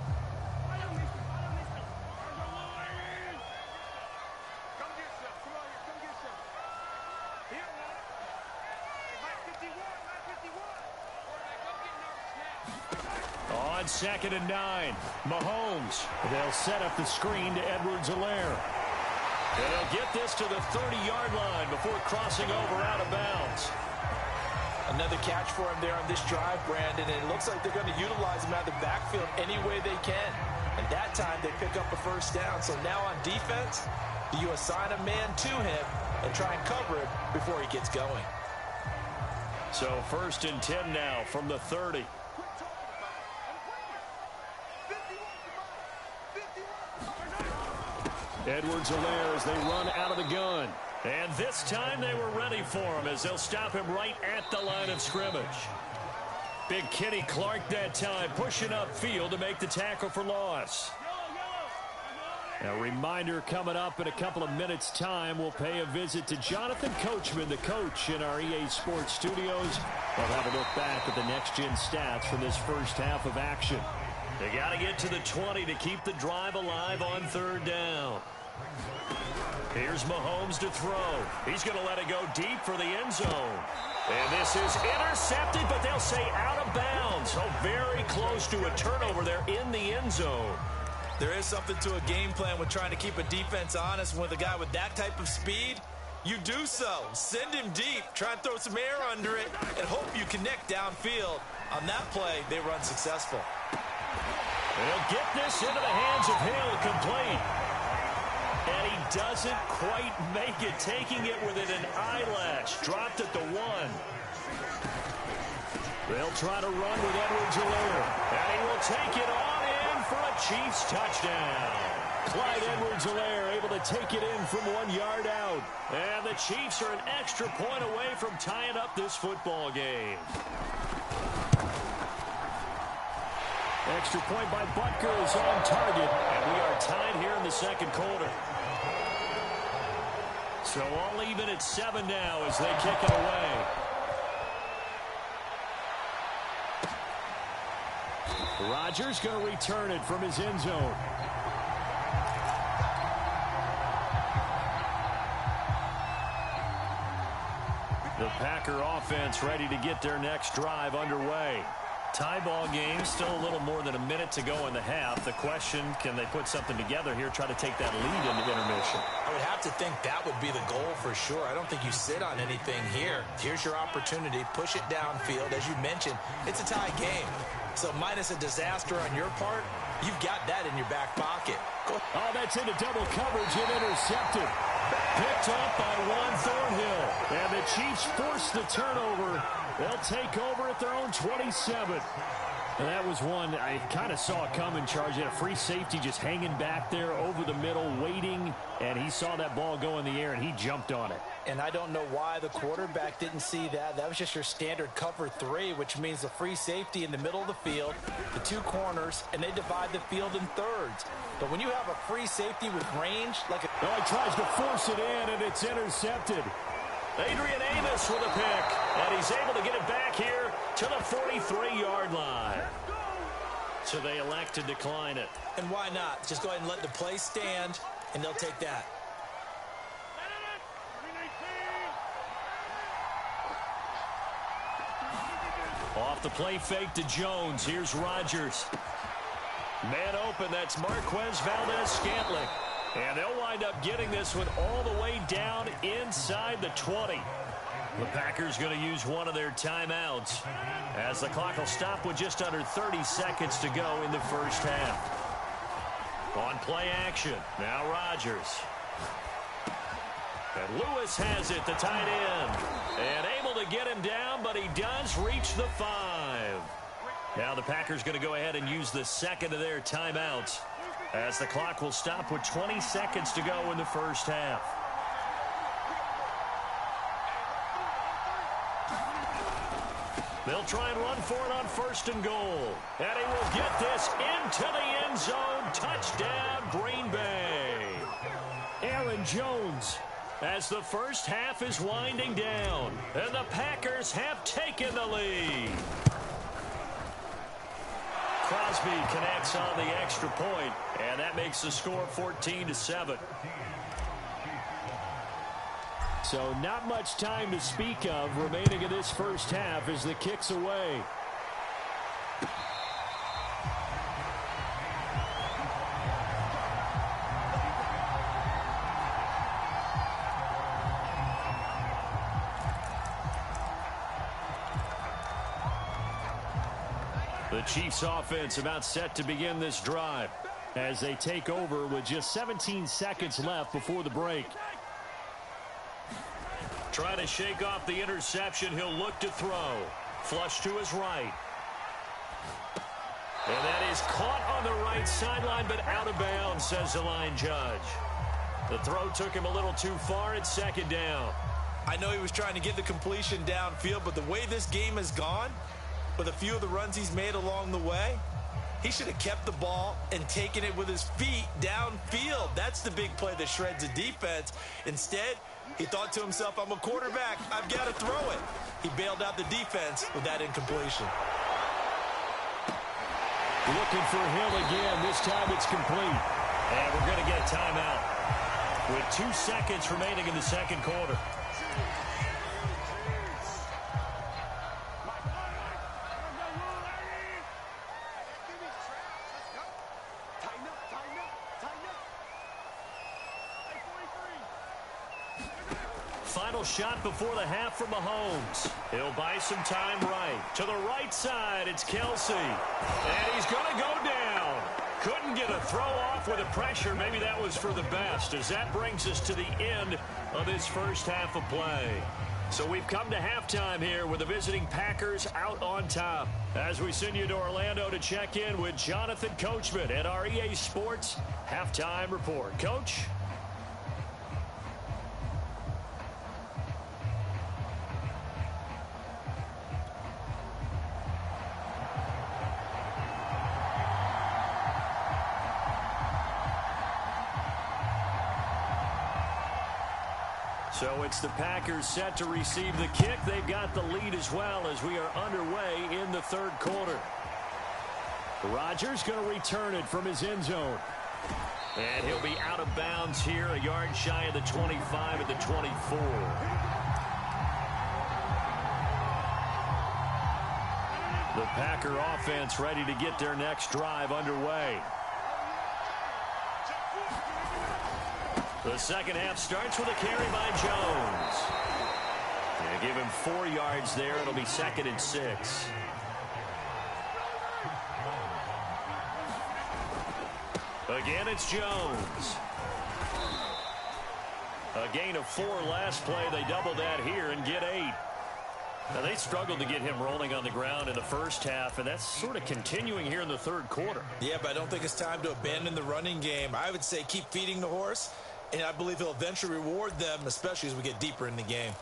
C: On 2nd and 9, Mahomes. They'll set up the screen to Edwards-Helaire. And he'll get this to the 30-yard line before crossing over out of bounds.
G: Another catch for him there on this drive, Brandon, and it looks like they're going to utilize him out of the backfield any way they can. And that time they pick up a first down. So now on defense, you assign a man to him and try and cover him before he gets going.
C: So 1st and 10 now from the 30. Edwards-Helaire as they run out of the gun. And this time they were ready for him as they'll stop him right at the line of scrimmage. Big Kenny Clark that time pushing upfield to make the tackle for loss. A reminder coming up in a couple of minutes' time. We'll pay a visit to Jonathan Coachman, the coach in our EA Sports studios. We'll have a look back at the next-gen stats from this first half of action. They got to get to the 20 to keep the drive alive on 3rd down. Here's Mahomes to throw. He's going to let it go deep for the end zone. And this is intercepted, but they'll say out of bounds. So very close to a turnover there in the end zone.
G: There is something to a game plan with trying to keep a defense honest. With a guy with that type of speed, you do so. Send him deep, try and throw some air under it, and hope you connect downfield. On that play, they run successful.
C: They'll get this into the hands of Hill, complete. And he doesn't quite make it, taking it within an eyelash. Dropped at the 1. They'll try to run with Edwards-Helaire. And he will take it on in for a Chiefs touchdown. Clyde Edwards-Helaire able to take it in from 1 yard out. And the Chiefs are an extra point away from tying up this football game. Extra point by Butker is on target. And we are tied here in the 2nd quarter. So all even at 7 now as they kick it away. Rodgers going to return it from his end zone. The Packer offense ready to get their next drive underway. Tie ball game, still a little more than a minute to go in the half. The question, can they put something together here, try to take that lead into intermission?
G: I would have to think that would be the goal for sure. I don't think you sit on anything here. Here's your opportunity. Push it downfield. As you mentioned, it's a tie game. So minus a disaster on your part, you've got that in your back pocket.
C: Oh, that's into double coverage and intercepted. Picked up by Juan Thornhill. And the Chiefs force the turnover. They'll take over at their own 27. And that was one I kind of saw coming. Charge had a free safety just hanging back there over the middle, waiting. And he saw that ball go in the air, and he jumped on it.
G: And I don't know why the quarterback didn't see that. That was just your standard cover 3, which means the free safety in the middle of the field, the 2 corners, and they divide the field in thirds. But when you have a free safety with range, like a...
C: Oh, he tries to force it in, and it's intercepted. Adrian Amos with a pick, and he's able to get it back here to the 43-yard line. So they elect to decline it.
G: And why not? Just go ahead and let the play stand, and they'll take that.
C: off the play fake to Jones. Here's Rodgers. Man open, that's Marquez Valdez-Scantling. And they'll wind up getting this one all the way down inside the 20. The Packers going to use one of their timeouts as the clock will stop with just under 30 seconds to go in the first half. On play action, now Rodgers. And Lewis has it, the tight end. And able to get him down, but he does reach the 5. Now the Packers going to go ahead and use the second of their timeouts as the clock will stop with 20 seconds to go in the first half. They'll try and run for it on 1st and goal. And he will get this into the end zone. Touchdown, Green Bay. Aaron Jones, as the first half is winding down, and the Packers have taken the lead. Crosby connects on the extra point, and that makes the score 14-7. So not much time to speak of remaining in this first half as the kick's away. The Chiefs offense about set to begin this drive as they take over with just 17 seconds left before the break. Trying to shake off the interception. He'll look to throw. Flush to his right. And that is caught on the right sideline, but out of bounds, says the line judge. The throw took him a little too far. It's 2nd down.
G: I know he was trying to get the completion downfield, but the way this game has gone, with a few of the runs he's made along the way, he should have kept the ball and taken it with his feet downfield. That's the big play that shreds the defense. Instead, he thought to himself, I'm a quarterback, I've got to throw it. He bailed out the defense with that incompletion.
C: Looking for Hill again. This time it's complete. And we're going to get a timeout with 2 seconds remaining in the second quarter. Final shot before the half from Mahomes. He'll buy some time right. To the right side, it's Kelsey. And he's going to go down. Couldn't get a throw off with the pressure. Maybe that was for the best, as that brings us to the end of this first half of play. So we've come to halftime here with the visiting Packers out on top. As we send you to Orlando to check in with Jonathan Coachman at our EA Sports Halftime Report. Coach? So it's the Packers set to receive the kick. They've got the lead as well as we are underway in the third quarter. Rodgers going to return it from his end zone. And he'll be out of bounds here, a yard shy of the 25 at the 24. The Packer offense ready to get their next drive underway. The second half starts with a carry by Jones. They give him 4 yards there. It'll be 2nd and 6. Again, it's Jones. A gain of 4 last play. They double that here and get 8. Now, they struggled to get him rolling on the ground in the first half, and that's sort of continuing here in the third quarter.
G: Yeah, but I don't think it's time to abandon the running game. I would say keep feeding the horse, and I believe he'll eventually reward them, especially as we get deeper in the game.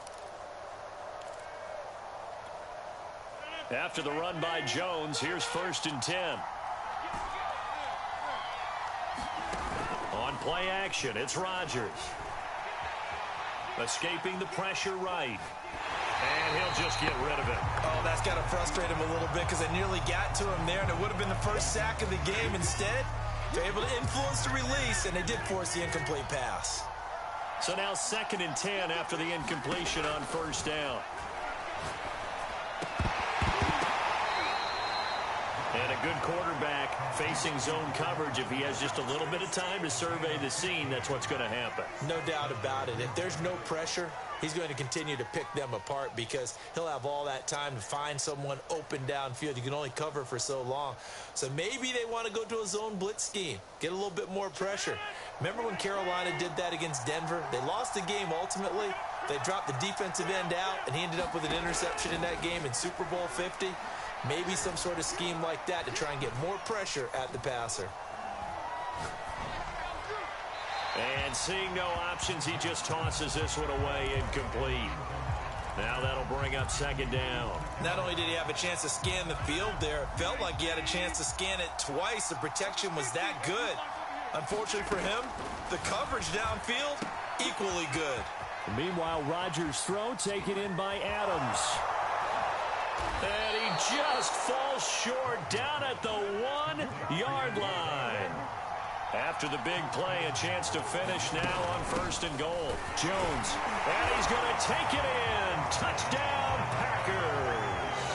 C: After the run by Jones, here's 1st and 10. On play action, it's Rodgers. Escaping the pressure right. And he'll just get rid of it.
G: Oh, that's got to frustrate him a little bit because they nearly got to him there, and it would have been the first sack of the game. Instead, they're able to influence the release, and they did force the incomplete pass.
C: So now 2nd and 10 after the incompletion on 1st down. And a good quarterback facing zone coverage. If he has just a little bit of time to survey the scene, that's what's going to happen.
G: No doubt about it. If there's no pressure, he's going to continue to pick them apart because he'll have all that time to find someone open downfield. You can only cover for so long. So maybe they want to go to a zone blitz scheme, get a little bit more pressure. Remember when Carolina did that against Denver? They lost the game ultimately. They dropped the defensive end out, and he ended up with an interception in that game in Super Bowl 50. Maybe some sort of scheme like that to try and get more pressure at the passer.
C: And seeing no options, he just tosses this one away incomplete. Now that'll bring up second down.
G: Not only did he have a chance to scan the field there, it felt like he had a chance to scan it twice. The protection was that good. Unfortunately for him, the coverage downfield, equally good.
C: Meanwhile, Rodgers' throw taken in by Adams. And he just falls short down at the 1-yard line. After the big play, a chance to finish now on 1st and goal. Jones, and he's going to take it in. Touchdown, Packers.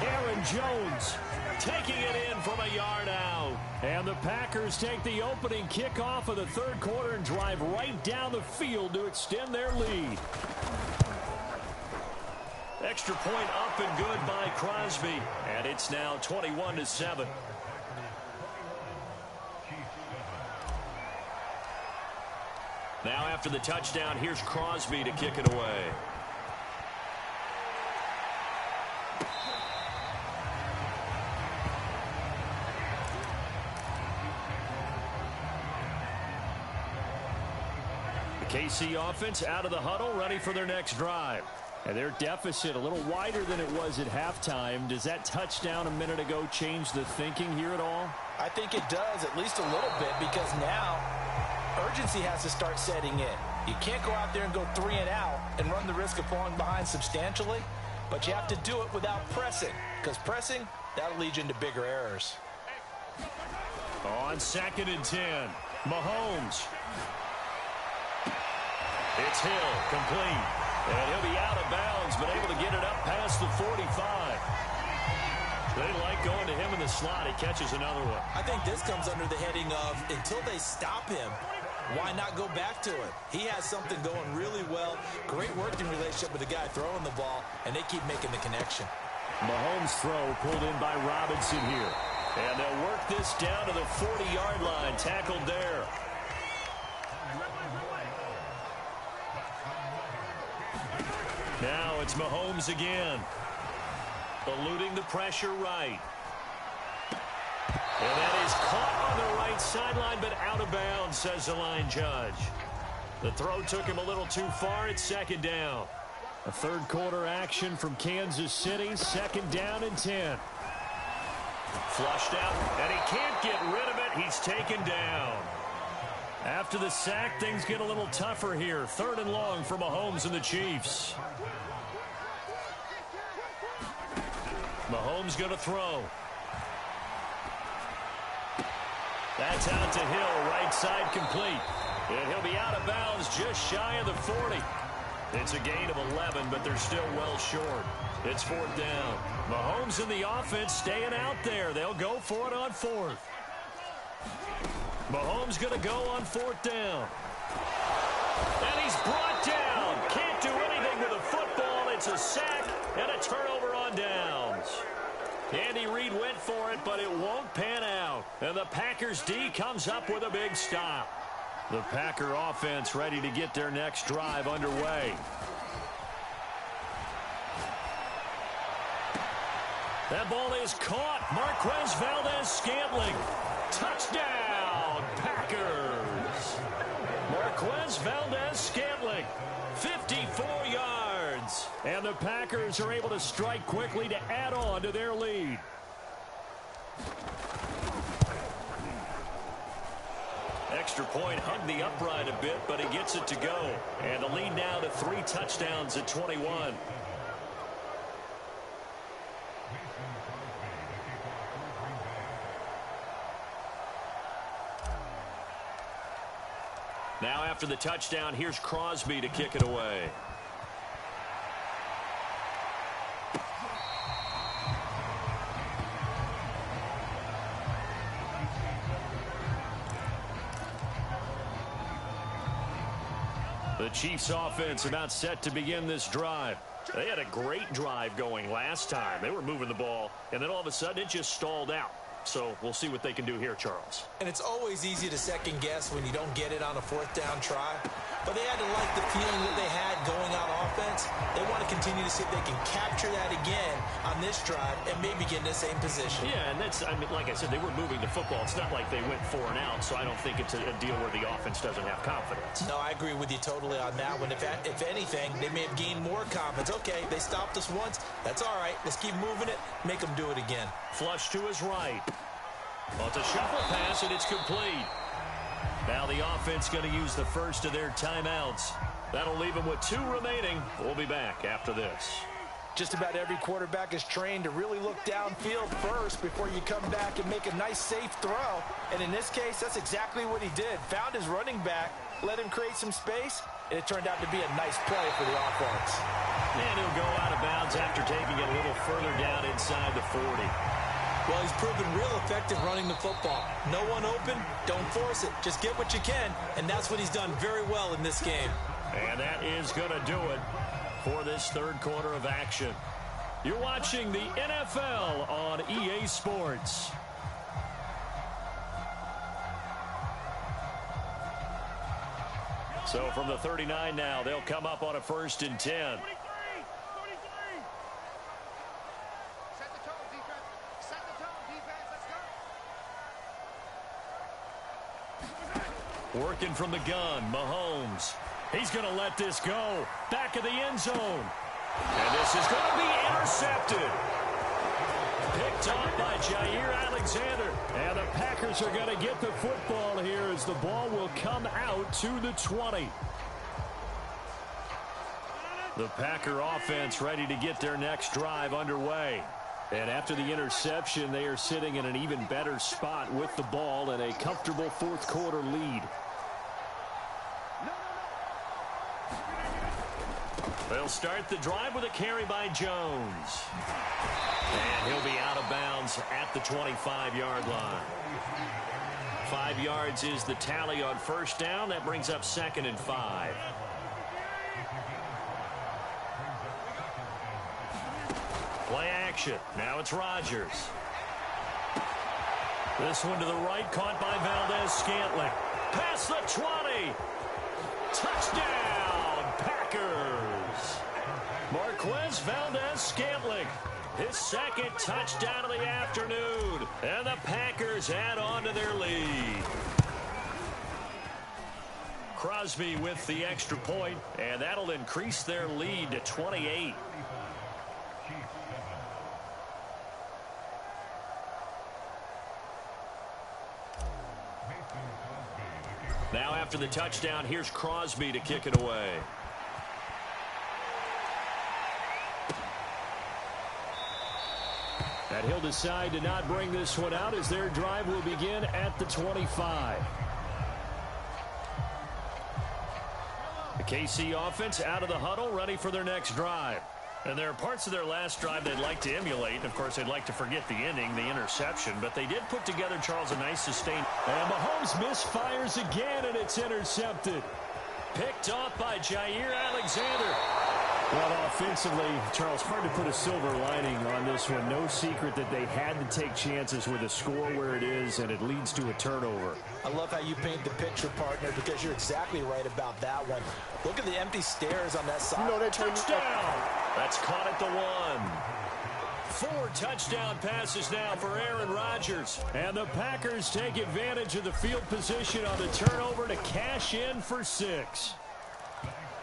C: Aaron Jones taking it in from a yard out. And the Packers take the opening kickoff of the third quarter and drive right down the field to extend their lead. Extra point up and good by Crosby. And it's now 21-7. Now after the touchdown, here's Crosby to kick it away. The KC offense out of the huddle, ready for their next drive. And their deficit a little wider than it was at halftime. Does that touchdown a minute ago change the thinking here at all?
G: I think it does, at least a little bit, because now urgency has to start setting in. You can't go out there and go 3 and out and run the risk of falling behind substantially, but you have to do it without pressing, because pressing, that'll lead you into bigger errors.
C: On 2nd and 10, Mahomes. It's Hill, complete. And he'll be out of bounds, but able to get it up past the 45. They like going to him in the slot. He catches another one.
G: I think this comes under the heading of, until they stop him, why not go back to it? He has something going really well. Great working relationship with the guy throwing the ball, and they keep making the connection.
C: Mahomes' throw pulled in by Robinson here. And they'll work this down to the 40-yard line. Tackled there. Now it's Mahomes again. Eluding the pressure right. And that is caught on the right sideline, but out of bounds, says the line judge. The throw took him a little too far. It's 2nd down. A third quarter action from Kansas City. 2nd down and 10. Flushed out, and he can't get rid of it. He's taken down. After the sack, things get a little tougher here. 3rd and long for Mahomes and the Chiefs. Mahomes going to throw. That's out to Hill, right side complete. And he'll be out of bounds just shy of the 40. It's a gain of 11, but they're still well short. It's 4th down. Mahomes and the offense staying out there. They'll go for it on 4th. Mahomes going to go on 4th down. And he's brought down. Can't do anything with a football. It's a sack and a turnover on downs. Andy Reid went for it, but it won't pan out. And the Packers D comes up with a big stop. The Packer offense ready to get their next drive underway. That ball is caught. Marquez Valdez-Scantling. Touchdown, Packers. Marquez Valdez-Scantling, 54 yards. And the Packers are able to strike quickly to add on to their lead. Extra point hugged the upright a bit, but he gets it to go. And the lead now to 3 touchdowns at 21. Now after the touchdown, here's Crosby to kick it away. The Chiefs offense about set to begin this drive. They had a great drive going last time. They were moving the ball, and then all of a sudden it just stalled out. So we'll see what they can do here, Charles.
G: And it's always easy to second guess when you don't get it on a fourth down try. But they had to like the feeling that they had going on offense. They want to continue to see if they can capture that again on this drive and maybe get in the same position.
C: Yeah, and that's, I mean, like I said, they were moving the football. It's not like they went 4 and out, so I don't think it's a deal where the offense doesn't have confidence.
G: No, I agree with you totally on that one. If anything, they may have gained more confidence. Okay, they stopped us once. That's all right. Let's keep moving it. Make them do it again.
C: Flush to his right. Well, it's a shuffle pass, and it's complete. Now the offense going to use the first of their timeouts. That'll leave them with 2 remaining. We'll be back after this.
G: Just about every quarterback is trained to really look downfield first before you come back and make a nice, safe throw. And in this case, that's exactly what he did. Found his running back, let him create some space, and it turned out to be a nice play for the offense.
C: And he'll go out of bounds after taking it a little further down inside the 40.
G: Well, he's proven real effective running the football. No one open, don't force it. Just get what you can, and that's what he's done very well in this game.
C: And that is going to do it for this third quarter of action. You're watching the NFL on EA Sports. So from the 39 now, they'll come up on a 1st and 10. Working from the gun, Mahomes. He's going to let this go. Back of the end zone. And this is going to be intercepted. Picked off by Jair Alexander. And the Packers are going to get the football here as the ball will come out to the 20. The Packer offense ready to get their next drive underway. And after the interception, they are sitting in an even better spot with the ball and a comfortable fourth quarter lead. They'll start the drive with a carry by Jones. And he'll be out of bounds at the 25-yard line. 5 yards is the tally on first down. That brings up 2nd and 5. Play action. Now it's Rodgers. This one to the right, caught by Valdez-Scantling. Past the 20. Touchdown, Packers. Marquez Valdez-Scantling. His 2nd touchdown of the afternoon. And the Packers add on to their lead. Crosby with the extra point, and that'll increase their lead to 28. Now after the touchdown, here's Crosby to kick it away. And he'll decide to not bring this one out as their drive will begin at the 25. The KC offense out of the huddle, ready for their next drive. And there are parts of their last drive they'd like to emulate. And, of course, they'd like to forget the ending, the interception. But they did put together, Charles, a nice sustain. And Mahomes misfires again, and it's intercepted. Picked off by Jair Alexander.
A: Well, offensively, Charles, hard to put a silver lining on this one. No secret that they had to take chances with a score where it is, and it leads to a turnover.
G: I love how you paint the picture, partner, because you're exactly right about that one. Look at the empty stairs on that side.
C: Touchdown! That's caught at the 1. 4 touchdown passes now for Aaron Rodgers.
A: And the Packers take advantage of the field position on the turnover to cash in for 6.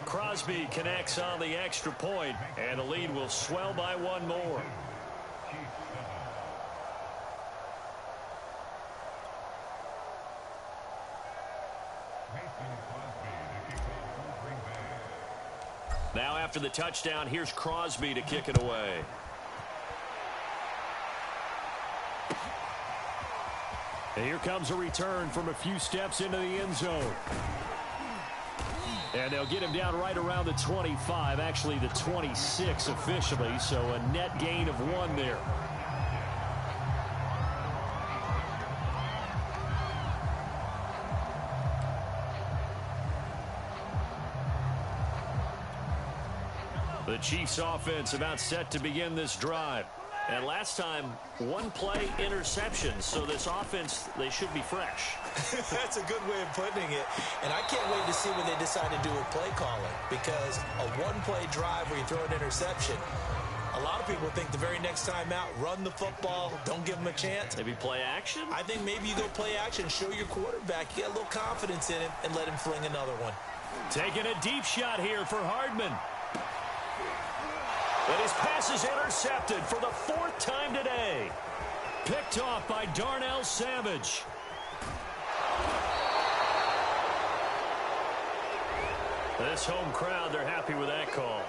C: Crosby connects on the extra point, and the lead will swell by 1 more. Now after the touchdown, here's Crosby to kick it away.
A: And here comes a return from a few steps into the end zone. And they'll get him down right around the 25, actually the 26 officially, so a net gain of 1 there.
C: The Chiefs offense about set to begin this drive. And last time, one play interception. So this offense, they should be fresh.
G: That's a good way of putting it. And I can't wait to see what they decide to do with play calling. Because a one-play drive where you throw an interception, a lot of people think the very next time out, run the football, don't give them a chance.
C: Maybe play action?
G: I think maybe you go play action, show your quarterback, you get a little confidence in him, and let him fling another one.
C: Taking a deep shot here for Hardman. And his pass is intercepted for the 4th time today. Picked off by Darnell Savage. This home crowd, they're happy with that call.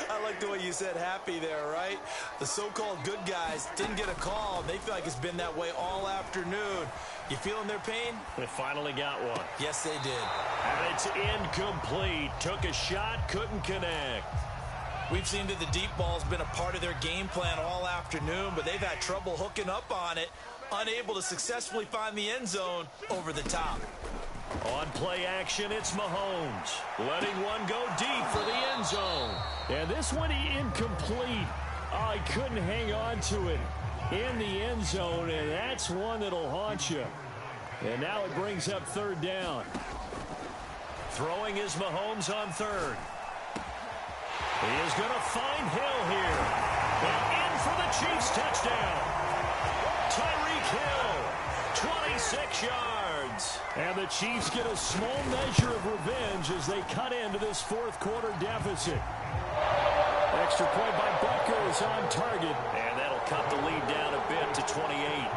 G: I like the way you said happy there, right? The so-called good guys didn't get a call. They feel like it's been that way all afternoon. You feeling their pain?
C: They finally got one.
G: Yes, they did.
C: And it's incomplete. Took a shot, couldn't connect.
G: We've seen that the deep ball's been a part of their game plan all afternoon, but they've had trouble hooking up on it, unable to successfully find the end zone over the top.
C: On play action, it's Mahomes. Letting one go deep for the end zone. And this one incomplete. Oh, he couldn't hang on to it in the end zone, and that's one that'll haunt you. And now it brings up 3rd down. Throwing is Mahomes on 3rd. He is going to find Hill here. And in for the Chiefs touchdown. Tyreek Hill, 26 yards. And the Chiefs get a small measure of revenge as they cut into this 4th quarter deficit. Extra point by Butker is on target. And that'll cut the lead down a bit to 28.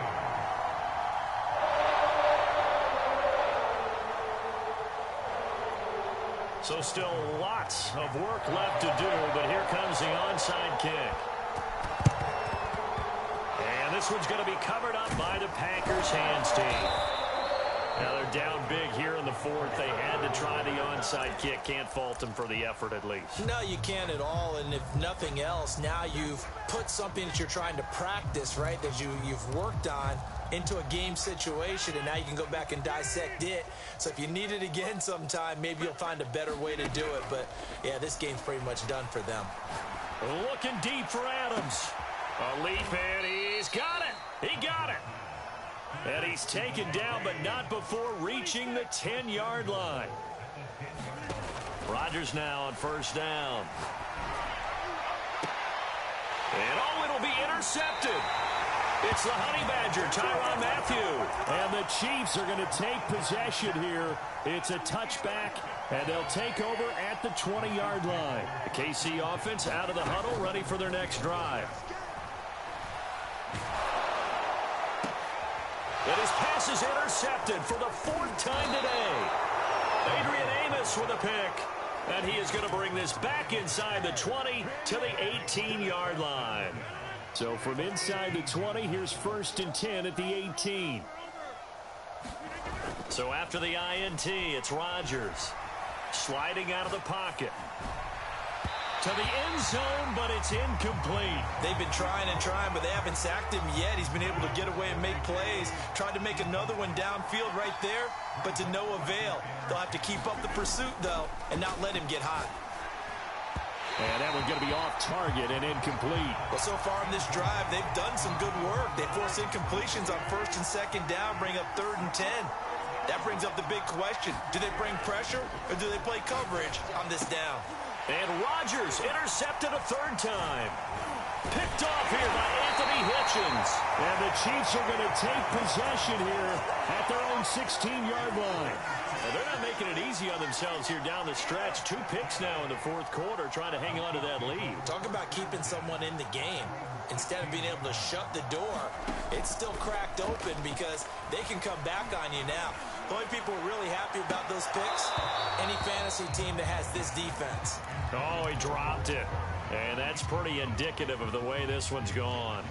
C: So still lots of work left to do, but here comes the onside kick. And this one's going to be covered up by the Packers hands team. Now they're down big here in the 4th. They had to try the onside kick. Can't fault them for the effort at least.
G: No, you can't at all. And if nothing else, now you've put something that you're trying to practice, right, that you've worked on into a game situation, and now you can go back and dissect it. So if you need it again sometime, maybe you'll find a better way to do it. But, yeah, this game's pretty much done for them.
C: Looking deep for Adams. A leap, and he's got it. He got it. And he's taken down, but not before reaching the 10-yard line. Rodgers now on 1st down. And, oh, it'll be intercepted. It's the Honey Badger, Tyrann Mathieu. And the Chiefs are going to take possession here. It's a touchback, and they'll take over at the 20-yard line. The KC offense out of the huddle, ready for their next drive. And his pass is intercepted for the 4th time today. Adrian Amos with a pick. And he is going to bring this back inside the 20 to the 18-yard line. So from inside the 20, here's 1st and 10 at the 18. So after the INT, it's Rodgers sliding out of the pocket to the end zone, but it's incomplete.
G: They've been trying and trying, but they haven't sacked him yet. He's been able to get away and make plays. Tried to make another one downfield right there, but to no avail. They'll have to keep up the pursuit, though, and not let him get hot.
C: And that one's going to be off target and incomplete.
G: Well, so far in this drive, they've done some good work. They force incompletions on 1st and 2nd down, bring up 3rd and 10. That brings up the big question. Do they bring pressure, or do they play coverage on this down?
C: And Rodgers intercepted a 3rd time. Picked off here by Anthony Hitchens. And the Chiefs are going to take possession here at their own 16-yard line. Well, they're not making it easy on themselves here down the stretch. 2 picks now in the 4th quarter, trying to hang on to that lead.
G: Talk about keeping someone in the game. Instead of being able to shut the door, it's still cracked open because they can come back on you now. The only people really happy about those picks, any fantasy team that has this defense.
C: Oh, he dropped it. And that's pretty indicative of the way this one's gone.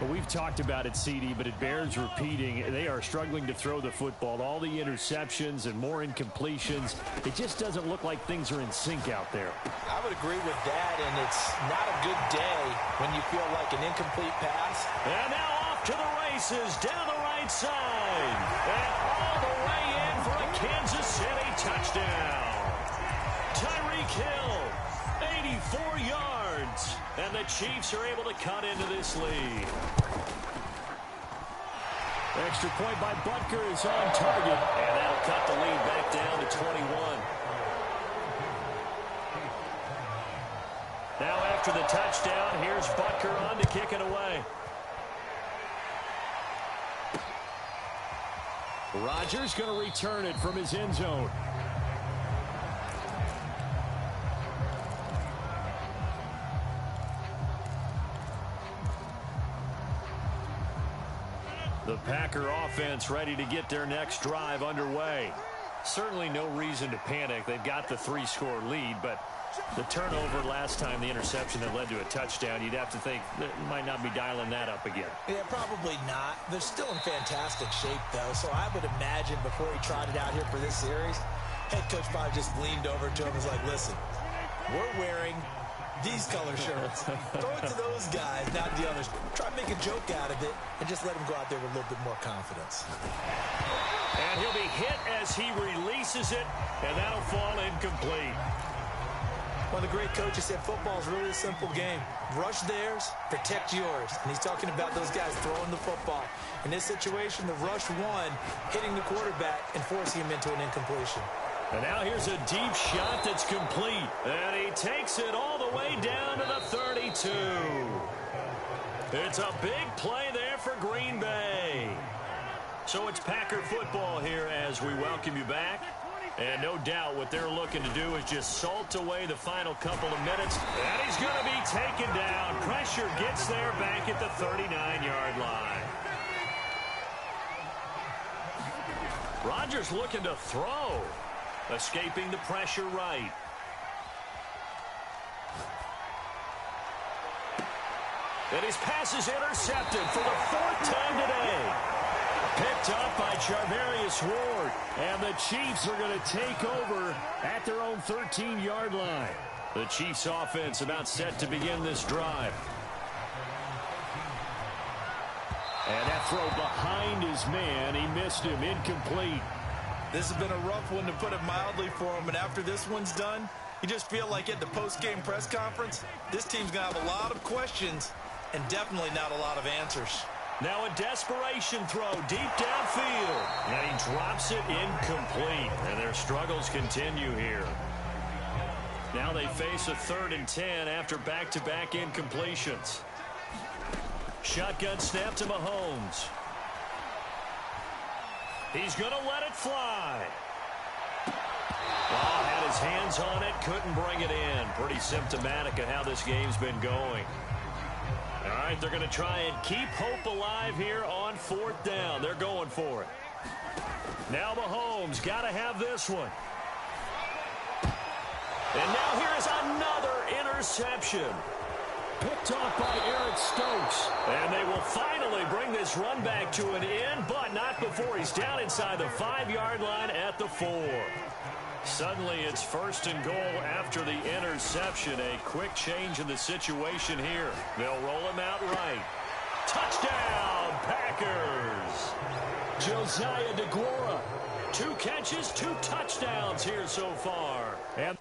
C: Well, we've talked about it, CD, but it bears repeating. They are struggling to throw the football. All the interceptions and more incompletions. It just doesn't look like things are in sync out there.
G: I would agree with that, and it's not a good day when you feel like an incomplete pass.
C: And now off to the races down the right side. And all the way in for a Kansas City touchdown. Tyreek Hill 4 yards. And the Chiefs are able to cut into this lead. Extra point by Butker is on target. And that'll cut the lead back down to 21. Now after the touchdown, here's Butker on to kick it away. Rodgers going to return it from his end zone. The Packer offense ready to get their next drive underway. Certainly no reason to panic. They've got the 3-score lead, but the turnover last time, the interception that led to a touchdown, you'd have to think that you might not be dialing that up again.
G: Yeah, probably not. They're still in fantastic shape, though, so I would imagine before he trotted out here for this series, head coach probably just leaned over to him and was like, listen, we're wearing these color shirts. Throw it to those guys, not the others. Try to make a joke out of it and just let him go out there with a little bit more confidence.
C: And he'll be hit as he releases it, and that'll fall incomplete.
G: One of the great coaches said football is really a simple game. Rush theirs, protect yours. And he's talking about those guys throwing the football. In this situation, the rush won, hitting the quarterback and forcing him into an incompletion.
C: And now here's a deep shot that's complete. And he takes it all the way down to the 32. It's a big play there for Green Bay. So it's Packer football here as we welcome you back. And no doubt what they're looking to do is just salt away the final couple of minutes. And he's going to be taken down. Pressure gets there back at the 39-yard line. Rodgers looking to throw. Escaping the pressure right. And his pass is intercepted for the 4th time today. Picked up by Charvarius Ward. And the Chiefs are going to take over at their own 13-yard line. The Chiefs offense about set to begin this drive. And that throw behind his man. He missed him. Incomplete.
B: This has been a rough one, to put it mildly, for him. And after this one's done, you just feel like at the post-game press conference, this team's going to have a lot of questions and definitely not a lot of answers.
C: Now a desperation throw deep downfield. And he drops it incomplete. And their struggles continue here. Now they face a 3rd and 10 after back-to-back incompletions. Shotgun snap to Mahomes. He's going to let it fly. Well, had his hands on it, couldn't bring it in. Pretty symptomatic of how this game's been going. All right, they're going to try and keep hope alive here on 4th down. They're going for it. Now Mahomes got to have this one. And now here is another interception. Picked off by Eric Stokes. And they will finally bring this run back to an end, but not before he's down inside the 5-yard line at the 4. Suddenly it's 1st and goal after the interception. A quick change in the situation here. They'll roll him out right. Touchdown, Packers. Josiah DeGuara. 2 catches, 2 touchdowns here so far. And